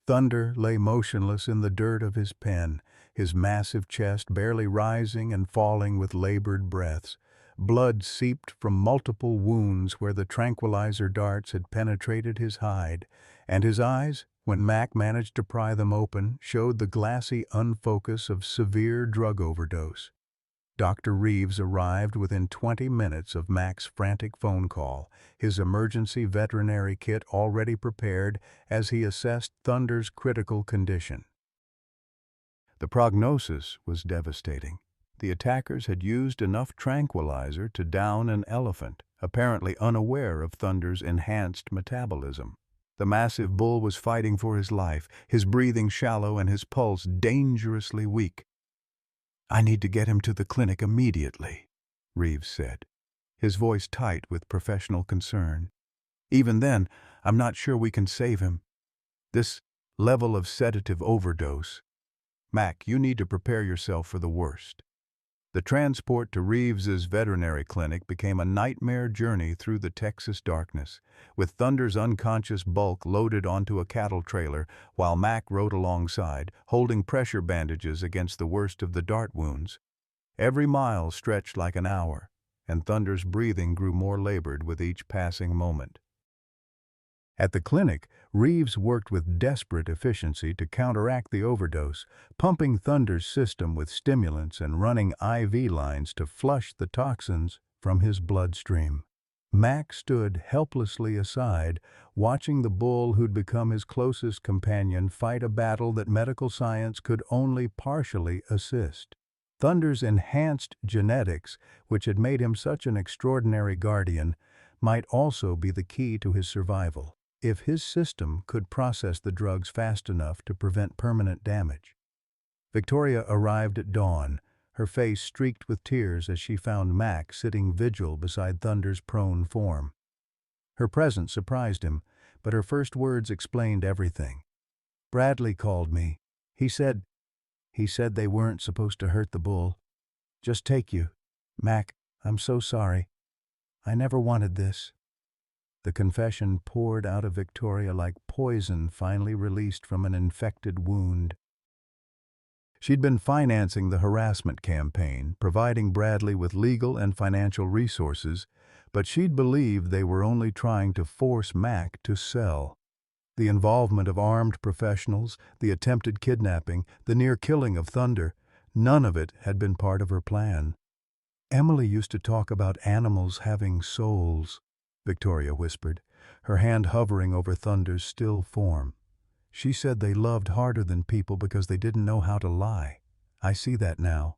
Thunder lay motionless in the dirt of his pen, his massive chest barely rising and falling with labored breaths. Blood seeped from multiple wounds where the tranquilizer darts had penetrated his hide, and his eyes, when Mac managed to pry them open, showed the glassy unfocus of severe drug overdose. Dr. Reeves arrived within 20 minutes of Mac's frantic phone call, his emergency veterinary kit already prepared as he assessed Thunder's critical condition. The prognosis was devastating. The attackers had used enough tranquilizer to down an elephant, apparently unaware of Thunder's enhanced metabolism. The massive bull was fighting for his life, his breathing shallow and his pulse dangerously weak. "I need to get him to the clinic immediately," Reeves said, his voice tight with professional concern. "Even then, I'm not sure we can save him. This level of sedative overdose. Mac, you need to prepare yourself for the worst." The transport to Reeves's veterinary clinic became a nightmare journey through the Texas darkness, with Thunder's unconscious bulk loaded onto a cattle trailer while Mac rode alongside, holding pressure bandages against the worst of the dart wounds. Every mile stretched like an hour, and Thunder's breathing grew more labored with each passing moment. At the clinic, Reeves worked with desperate efficiency to counteract the overdose, pumping Thunder's system with stimulants and running IV lines to flush the toxins from his bloodstream. Mac stood helplessly aside, watching the bull who'd become his closest companion fight a battle that medical science could only partially assist. Thunder's enhanced genetics, which had made him such an extraordinary guardian, might also be the key to his survival, if his system could process the drugs fast enough to prevent permanent damage. Victoria arrived at dawn, her face streaked with tears as she found Mac sitting vigil beside Thunder's prone form. Her presence surprised him, but her first words explained everything. "Bradley called me. He said they weren't supposed to hurt the bull. Just take you. Mac, I'm so sorry. I never wanted this." The confession poured out of Victoria like poison finally released from an infected wound. She'd been financing the harassment campaign, providing Bradley with legal and financial resources, but she'd believed they were only trying to force Mac to sell. The involvement of armed professionals, the attempted kidnapping, the near killing of Thunder, none of it had been part of her plan. "Emily used to talk about animals having souls," Victoria whispered, her hand hovering over Thunder's still form. "She said they loved harder than people because they didn't know how to lie. I see that now.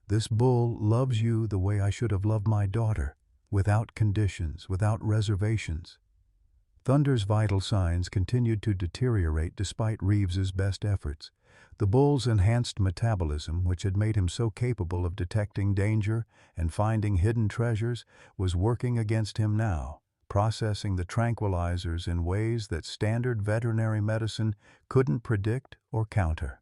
This bull loves you the way I should have loved my daughter, without conditions, without reservations." Thunder's vital signs continued to deteriorate despite Reeves's best efforts. The bull's enhanced metabolism, which had made him so capable of detecting danger and finding hidden treasures, was working against him now, processing the tranquilizers in ways that standard veterinary medicine couldn't predict or counter.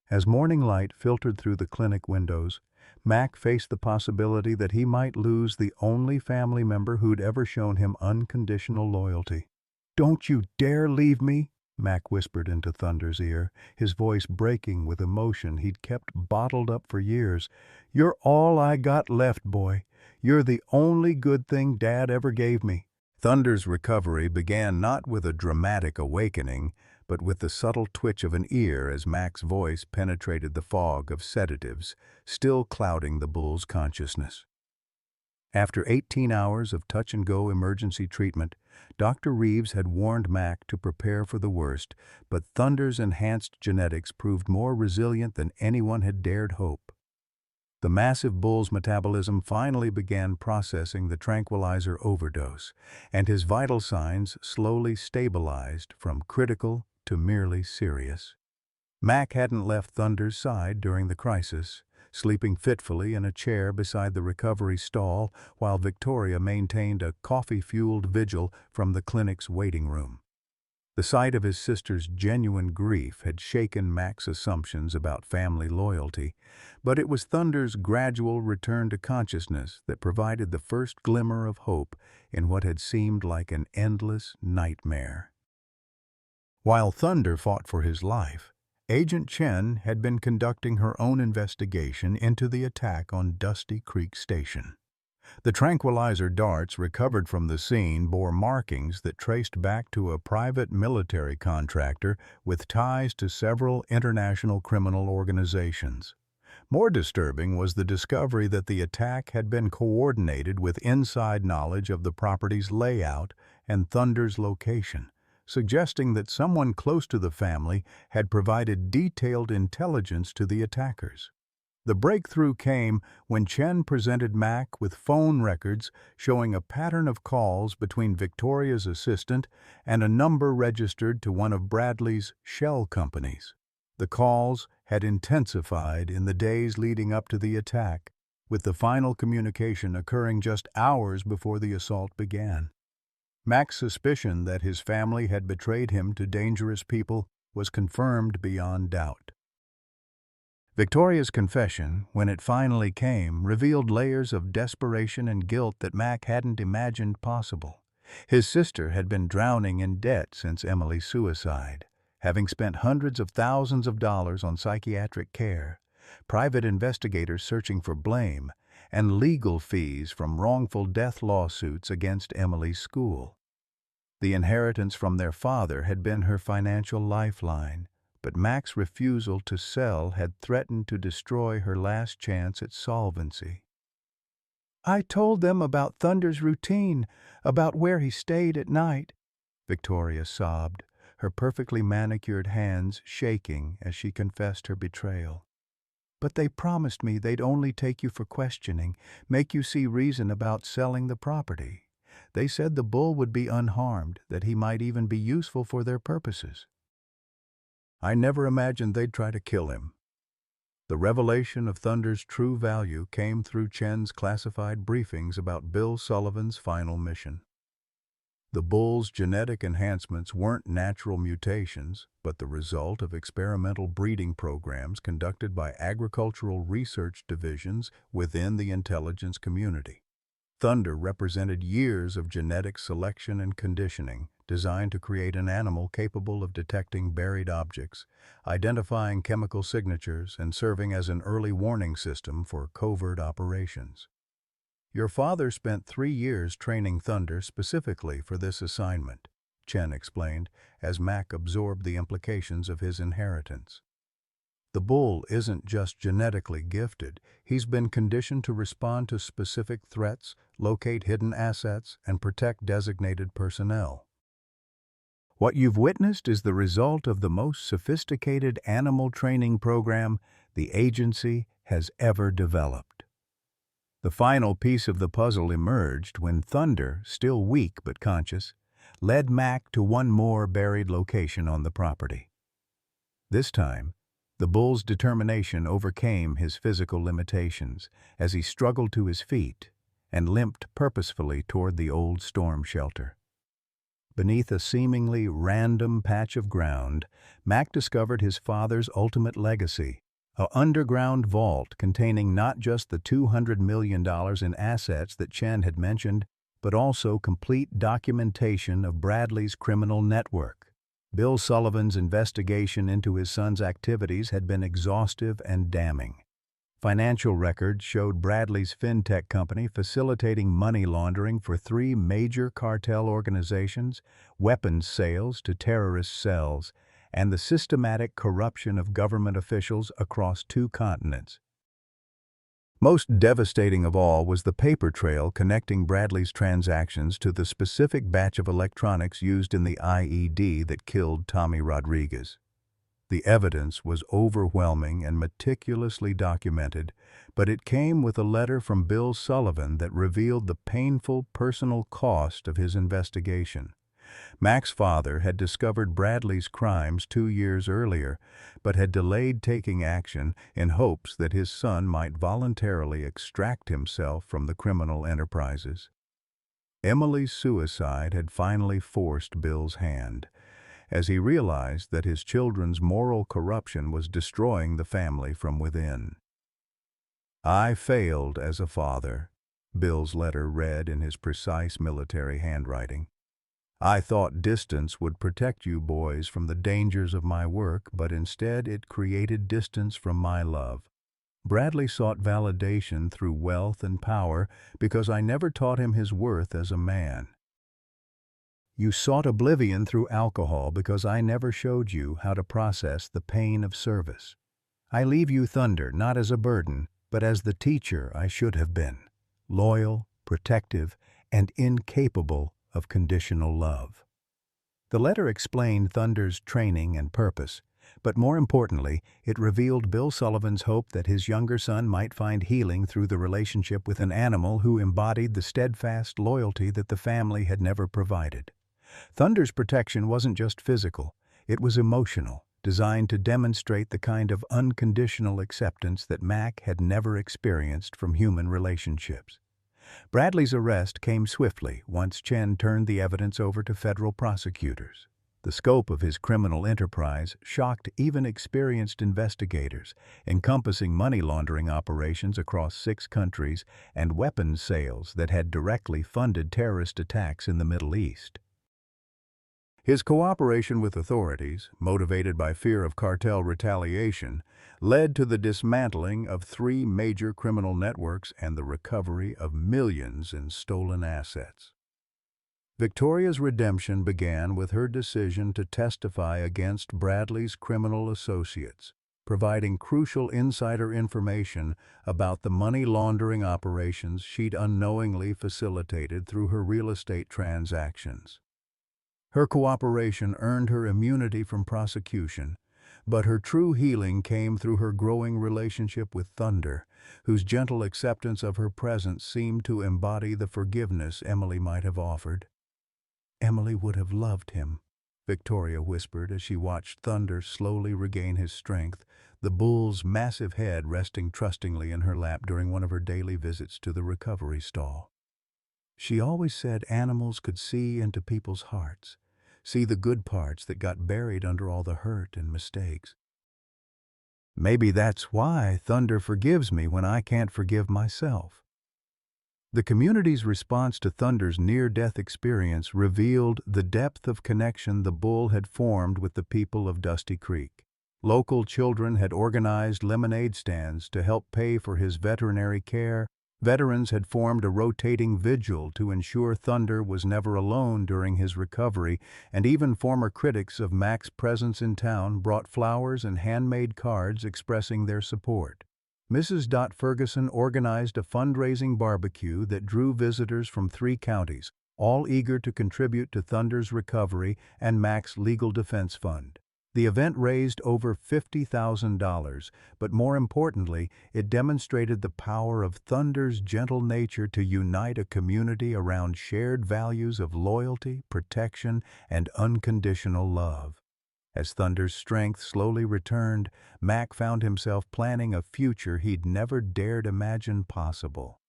As morning light filtered through the clinic windows, Mac faced the possibility that he might lose the only family member who'd ever shown him unconditional loyalty. "Don't you dare leave me," Mac whispered into Thunder's ear, his voice breaking with emotion he'd kept bottled up for years. "You're all I got left, boy. You're the only good thing Dad ever gave me." Thunder's recovery began not with a dramatic awakening, but with the subtle twitch of an ear as Mac's voice penetrated the fog of sedatives, still clouding the bull's consciousness. After 18 hours of touch-and-go emergency treatment, Dr. Reeves had warned Mac to prepare for the worst, but Thunder's enhanced genetics proved more resilient than anyone had dared hope. The massive bull's metabolism finally began processing the tranquilizer overdose, and his vital signs slowly stabilized from critical to merely serious. Mac hadn't left Thunder's side during the crisis, sleeping fitfully in a chair beside the recovery stall while Victoria maintained a coffee-fueled vigil from the clinic's waiting room. The sight of his sister's genuine grief had shaken Mac's assumptions about family loyalty, but it was Thunder's gradual return to consciousness that provided the first glimmer of hope in what had seemed like an endless nightmare. While Thunder fought for his life, Agent Chen had been conducting her own investigation into the attack on Dusty Creek Station. The tranquilizer darts recovered from the scene bore markings that traced back to a private military contractor with ties to several international criminal organizations. More disturbing was the discovery that the attack had been coordinated with inside knowledge of the property's layout and Thunder's location, suggesting that someone close to the family had provided detailed intelligence to the attackers. The breakthrough came when Chen presented Mac with phone records showing a pattern of calls between Victoria's assistant and a number registered to one of Bradley's shell companies. The calls had intensified in the days leading up to the attack, with the final communication occurring just hours before the assault began. Mac's suspicion that his family had betrayed him to dangerous people was confirmed beyond doubt. Victoria's confession, when it finally came, revealed layers of desperation and guilt that Mac hadn't imagined possible. His sister had been drowning in debt since Emily's suicide, having spent hundreds of thousands of dollars on psychiatric care, private investigators searching for blame, and legal fees from wrongful death lawsuits against Emily's school. The inheritance from their father had been her financial lifeline, but Mac's refusal to sell had threatened to destroy her last chance at solvency. "I told them about Thunder's routine, about where he stayed at night," Victoria sobbed, her perfectly manicured hands shaking as she confessed her betrayal. "But they promised me they'd only take you for questioning, make you see reason about selling the property. They said the bull would be unharmed, that he might even be useful for their purposes." "I never imagined they'd try to kill him." The revelation of Thunder's true value came through Chen's classified briefings about Bill Sullivan's final mission. The bull's genetic enhancements weren't natural mutations, but the result of experimental breeding programs conducted by agricultural research divisions within the intelligence community. Thunder represented years of genetic selection and conditioning, designed to create an animal capable of detecting buried objects, identifying chemical signatures, and serving as an early warning system for covert operations. Your father spent 3 years training Thunder specifically for this assignment, Chen explained, as Mac absorbed the implications of his inheritance. The bull isn't just genetically gifted, he's been conditioned to respond to specific threats, locate hidden assets, and protect designated personnel. What you've witnessed is the result of the most sophisticated animal training program the agency has ever developed. The final piece of the puzzle emerged when Thunder, still weak but conscious, led Mac to one more buried location on the property. This time, the bull's determination overcame his physical limitations as he struggled to his feet and limped purposefully toward the old storm shelter. Beneath a seemingly random patch of ground, Mac discovered his father's ultimate legacy, an underground vault containing not just the $200 million in assets that Chen had mentioned, but also complete documentation of Bradley's criminal network. Bill Sullivan's investigation into his son's activities had been exhaustive and damning. Financial records showed Bradley's fintech company facilitating money laundering for 3 major cartel organizations, weapons sales to terrorist cells, and the systematic corruption of government officials across 2 continents. Most devastating of all was the paper trail connecting Bradley's transactions to the specific batch of electronics used in the IED that killed Tommy Rodriguez. The evidence was overwhelming and meticulously documented, but it came with a letter from Bill Sullivan that revealed the painful personal cost of his investigation. Mac's father had discovered Bradley's crimes 2 years earlier, but had delayed taking action in hopes that his son might voluntarily extract himself from the criminal enterprises. Emily's suicide had finally forced Bill's hand, as he realized that his children's moral corruption was destroying the family from within. "I failed as a father," Bill's letter read in his precise military handwriting. "I thought distance would protect you boys from the dangers of my work, but instead it created distance from my love. Bradley sought validation through wealth and power because I never taught him his worth as a man. You sought oblivion through alcohol because I never showed you how to process the pain of service. I leave you Thunder not as a burden, but as the teacher I should have been, loyal, protective, and incapable of conditional love." The letter explained Thunder's training and purpose, but more importantly, it revealed Bill Sullivan's hope that his younger son might find healing through the relationship with an animal who embodied the steadfast loyalty that the family had never provided. Thunder's protection wasn't just physical, it was emotional, designed to demonstrate the kind of unconditional acceptance that Mac had never experienced from human relationships. Bradley's arrest came swiftly once Chen turned the evidence over to federal prosecutors. The scope of his criminal enterprise shocked even experienced investigators, encompassing money laundering operations across 6 countries and weapons sales that had directly funded terrorist attacks in the Middle East. His cooperation with authorities, motivated by fear of cartel retaliation, led to the dismantling of 3 major criminal networks and the recovery of millions in stolen assets. Victoria's redemption began with her decision to testify against Bradley's criminal associates, providing crucial insider information about the money laundering operations she'd unknowingly facilitated through her real estate transactions. Her cooperation earned her immunity from prosecution, but her true healing came through her growing relationship with Thunder, whose gentle acceptance of her presence seemed to embody the forgiveness Emily might have offered. "Emily would have loved him," Victoria whispered as she watched Thunder slowly regain his strength, the bull's massive head resting trustingly in her lap during one of her daily visits to the recovery stall. "She always said animals could see into people's hearts, see the good parts that got buried under all the hurt and mistakes. Maybe that's why Thunder forgives me when I can't forgive myself." The community's response to Thunder's near-death experience revealed the depth of connection the bull had formed with the people of Dusty Creek. Local children had organized lemonade stands to help pay for his veterinary care, Veterans had formed a rotating vigil to ensure Thunder was never alone during his recovery, and even former critics of Mac's presence in town brought flowers and handmade cards expressing their support. Mrs. Ferguson organized a fundraising barbecue that drew visitors from 3 counties, all eager to contribute to Thunder's recovery and Mac's legal defense fund. The event raised over $50,000, but more importantly, it demonstrated the power of Thunder's gentle nature to unite a community around shared values of loyalty, protection, and unconditional love. As Thunder's strength slowly returned, Mac found himself planning a future he'd never dared imagine possible.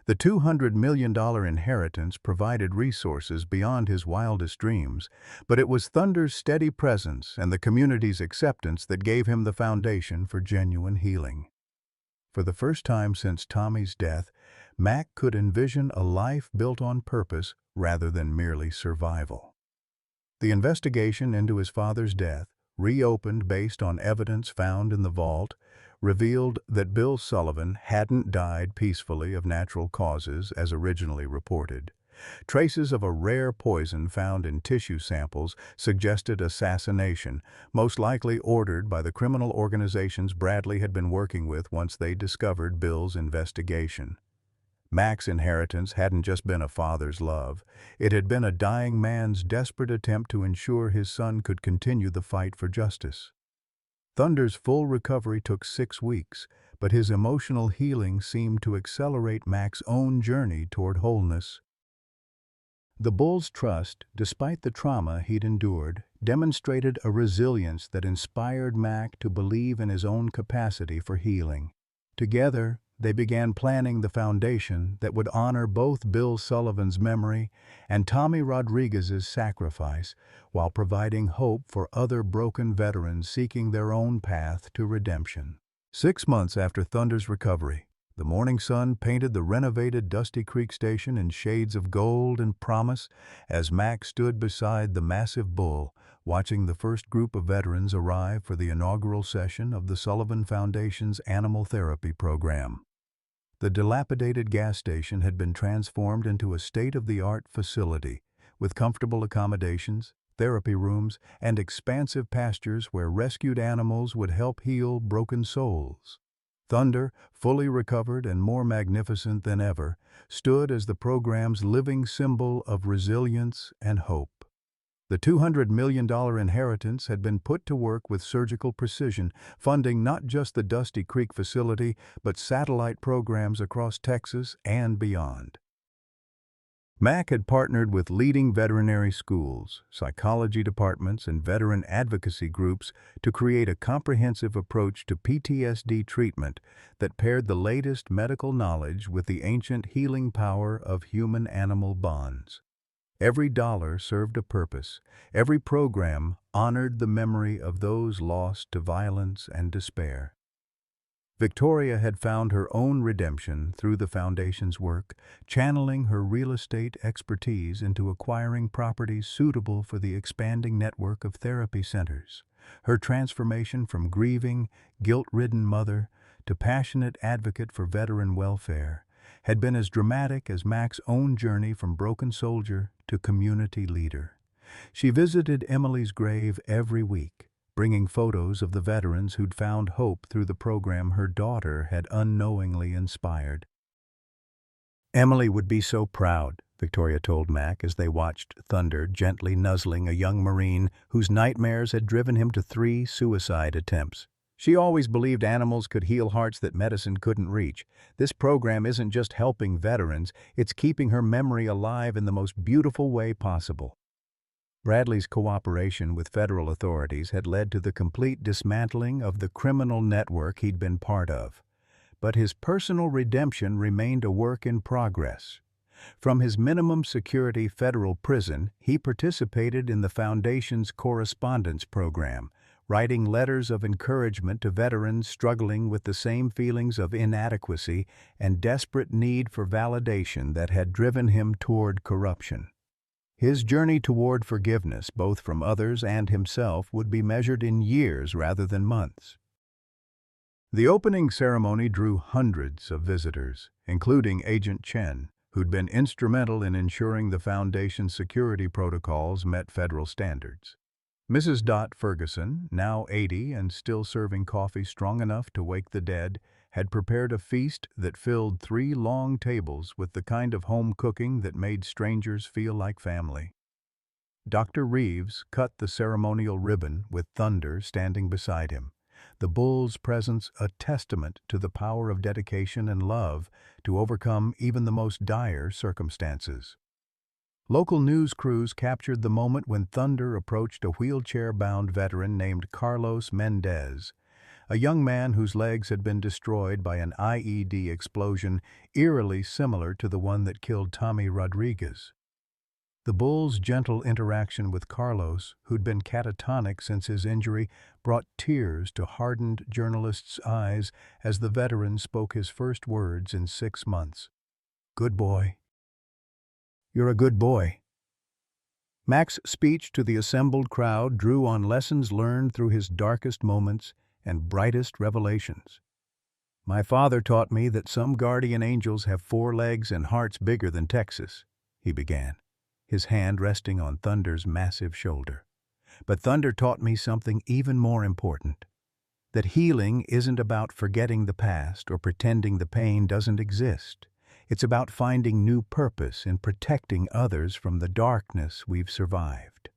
The $200 million inheritance provided resources beyond his wildest dreams, but it was Thunder's steady presence and the community's acceptance that gave him the foundation for genuine healing. For the first time since Tommy's death, Mac could envision a life built on purpose rather than merely survival. The investigation into his father's death, reopened based on evidence found in the vault, revealed that Bill Sullivan hadn't died peacefully of natural causes as originally reported. Traces of a rare poison found in tissue samples suggested assassination, most likely ordered by the criminal organizations Bradley had been working with once they discovered Bill's investigation. Mac's inheritance hadn't just been a father's love. It had been a dying man's desperate attempt to ensure his son could continue the fight for justice. Thunder's full recovery took 6 weeks, but his emotional healing seemed to accelerate Mac's own journey toward wholeness. The Bull's trust, despite the trauma he'd endured, demonstrated a resilience that inspired Mac to believe in his own capacity for healing. Together, they began planning the foundation that would honor both Bill Sullivan's memory and Tommy Rodriguez's sacrifice, while providing hope for other broken veterans seeking their own path to redemption. 6 months after Thunder's recovery, the morning sun painted the renovated Dusty Creek Station in shades of gold and promise as Mac stood beside the massive Bull, watching the first group of veterans arrive for the inaugural session of the Sullivan Foundation's Animal Therapy Program. The dilapidated gas station had been transformed into a state-of-the-art facility, with comfortable accommodations, therapy rooms, and expansive pastures where rescued animals would help heal broken souls. Thunder, fully recovered and more magnificent than ever, stood as the program's living symbol of resilience and hope. The $200 million inheritance had been put to work with surgical precision, funding not just the Dusty Creek facility, but satellite programs across Texas and beyond. Mac had partnered with leading veterinary schools, psychology departments, and veteran advocacy groups to create a comprehensive approach to PTSD treatment that paired the latest medical knowledge with the ancient healing power of human-animal bonds. Every dollar served a purpose. Every program honored the memory of those lost to violence and despair. Victoria had found her own redemption through the Foundation's work, channeling her real estate expertise into acquiring properties suitable for the expanding network of therapy centers. Her transformation from grieving, guilt-ridden mother to passionate advocate for veteran welfare had been as dramatic as Mac's own journey from broken soldier to community leader. She visited Emily's grave every week, bringing photos of the veterans who'd found hope through the program her daughter had unknowingly inspired. Emily would be so proud, Victoria told Mac as they watched Thunder gently nuzzling a young Marine whose nightmares had driven him to 3 suicide attempts. She always believed animals could heal hearts that medicine couldn't reach. This program isn't just helping veterans, it's keeping her memory alive in the most beautiful way possible. Bradley's cooperation with federal authorities had led to the complete dismantling of the criminal network he'd been part of. But his personal redemption remained a work in progress. From his minimum security federal prison, he participated in the Foundation's correspondence program, writing letters of encouragement to veterans struggling with the same feelings of inadequacy and desperate need for validation that had driven him toward corruption. His journey toward forgiveness, both from others and himself, would be measured in years rather than months. The opening ceremony drew hundreds of visitors, including Agent Chen, who'd been instrumental in ensuring the Foundation's security protocols met federal standards. Mrs. Dot Ferguson, now 80 and still serving coffee strong enough to wake the dead, had prepared a feast that filled 3 long tables with the kind of home cooking that made strangers feel like family. Dr. Reeves cut the ceremonial ribbon with Thunder standing beside him, the bull's presence a testament to the power of dedication and love to overcome even the most dire circumstances. Local news crews captured the moment when Thunder approached a wheelchair-bound veteran named Carlos Mendez, a young man whose legs had been destroyed by an IED explosion eerily similar to the one that killed Tommy Rodriguez. The bull's gentle interaction with Carlos, who'd been catatonic since his injury, brought tears to hardened journalists' eyes as the veteran spoke his first words in 6 months. "Good boy. You're a good boy." Mac's speech to the assembled crowd drew on lessons learned through his darkest moments and brightest revelations. "My father taught me that some guardian angels have 4 legs and hearts bigger than Texas," he began, his hand resting on Thunder's massive shoulder. "But Thunder taught me something even more important, that healing isn't about forgetting the past or pretending the pain doesn't exist. It's about finding new purpose in protecting others from the darkness we've survived."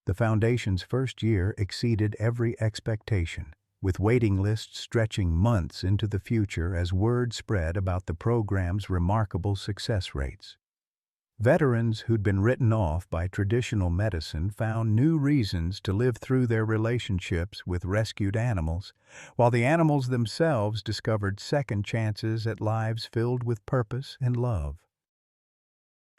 The Foundation's first year exceeded every expectation, with waiting lists stretching months into the future as word spread about the program's remarkable success rates. Veterans who'd been written off by traditional medicine found new reasons to live through their relationships with rescued animals, while the animals themselves discovered second chances at lives filled with purpose and love.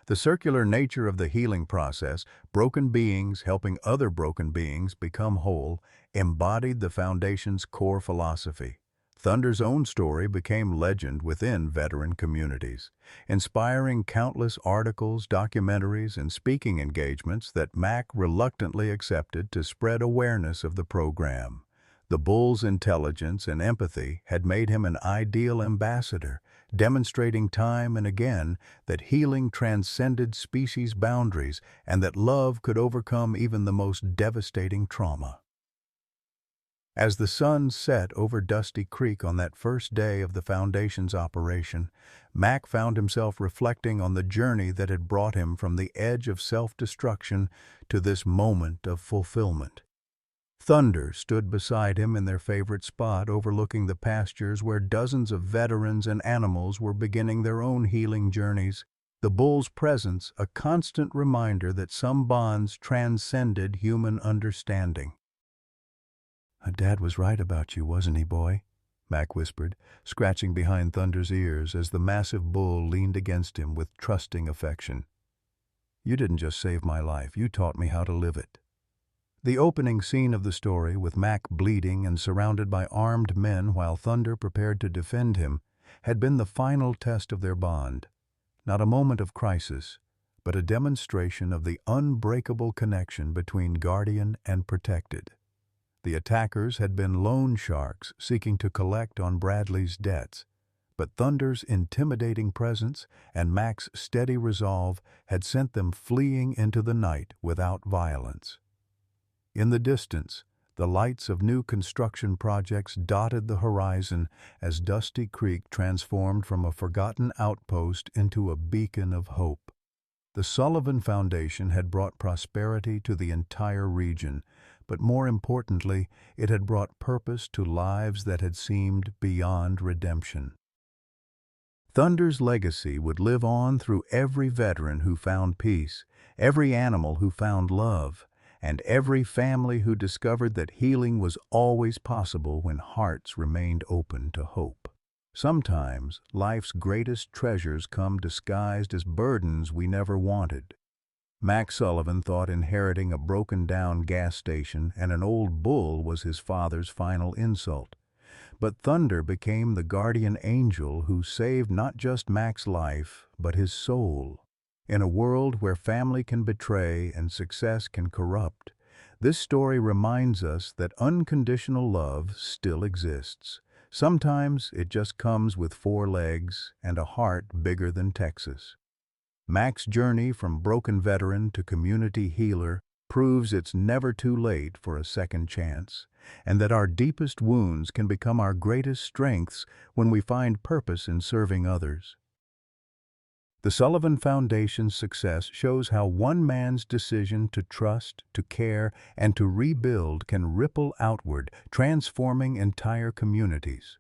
The circular nature of the healing process, broken beings helping other broken beings become whole, embodied the Foundation's core philosophy. Thunder's own story became legend within veteran communities, inspiring countless articles, documentaries, and speaking engagements that Mac reluctantly accepted to spread awareness of the program. The bull's intelligence and empathy had made him an ideal ambassador, demonstrating time and again that healing transcended species boundaries and that love could overcome even the most devastating trauma. As the sun set over Dusty Creek on that first day of the Foundation's operation, Mac found himself reflecting on the journey that had brought him from the edge of self-destruction to this moment of fulfillment. Thunder stood beside him in their favorite spot overlooking the pastures where dozens of veterans and animals were beginning their own healing journeys, the bull's presence a constant reminder that some bonds transcended human understanding. "Dad was right about you, wasn't he, boy?" Mac whispered, scratching behind Thunder's ears as the massive bull leaned against him with trusting affection. "You didn't just save my life, you taught me how to live it." The opening scene of the story, with Mac bleeding and surrounded by armed men while Thunder prepared to defend him, had been the final test of their bond. Not a moment of crisis, but a demonstration of the unbreakable connection between guardian and protected. The attackers had been loan sharks seeking to collect on Bradley's debts, but Thunder's intimidating presence and Mac's steady resolve had sent them fleeing into the night without violence. In the distance, the lights of new construction projects dotted the horizon as Dusty Creek transformed from a forgotten outpost into a beacon of hope. The Sullivan Foundation had brought prosperity to the entire region, but more importantly, it had brought purpose to lives that had seemed beyond redemption. Thunder's legacy would live on through every veteran who found peace, every animal who found love, and every family who discovered that healing was always possible when hearts remained open to hope. Sometimes, life's greatest treasures come disguised as burdens we never wanted. Mac Sullivan thought inheriting a broken-down gas station and an old bull was his father's final insult. But Thunder became the guardian angel who saved not just Mac's life, but his soul. In a world where family can betray and success can corrupt, this story reminds us that unconditional love still exists. Sometimes it just comes with 4 legs and a heart bigger than Texas. Mac's journey from broken veteran to community healer proves it's never too late for a second chance, and that our deepest wounds can become our greatest strengths when we find purpose in serving others. The Sullivan Foundation's success shows how one man's decision to trust, to care, and to rebuild can ripple outward, transforming entire communities.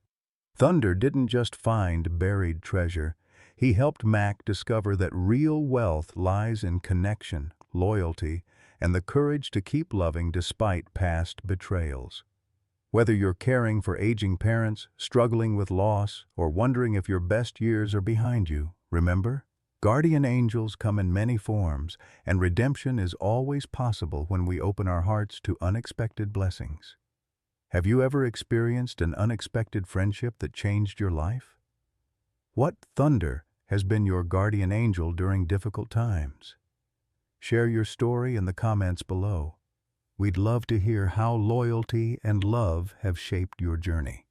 Thunder didn't just find buried treasure. He helped Mac discover that real wealth lies in connection, loyalty, and the courage to keep loving despite past betrayals. Whether you're caring for aging parents, struggling with loss, or wondering if your best years are behind you, remember? Guardian angels come in many forms, and redemption is always possible when we open our hearts to unexpected blessings. Have you ever experienced an unexpected friendship that changed your life? What thunder has been your guardian angel during difficult times? Share your story in the comments below. We'd love to hear how loyalty and love have shaped your journey.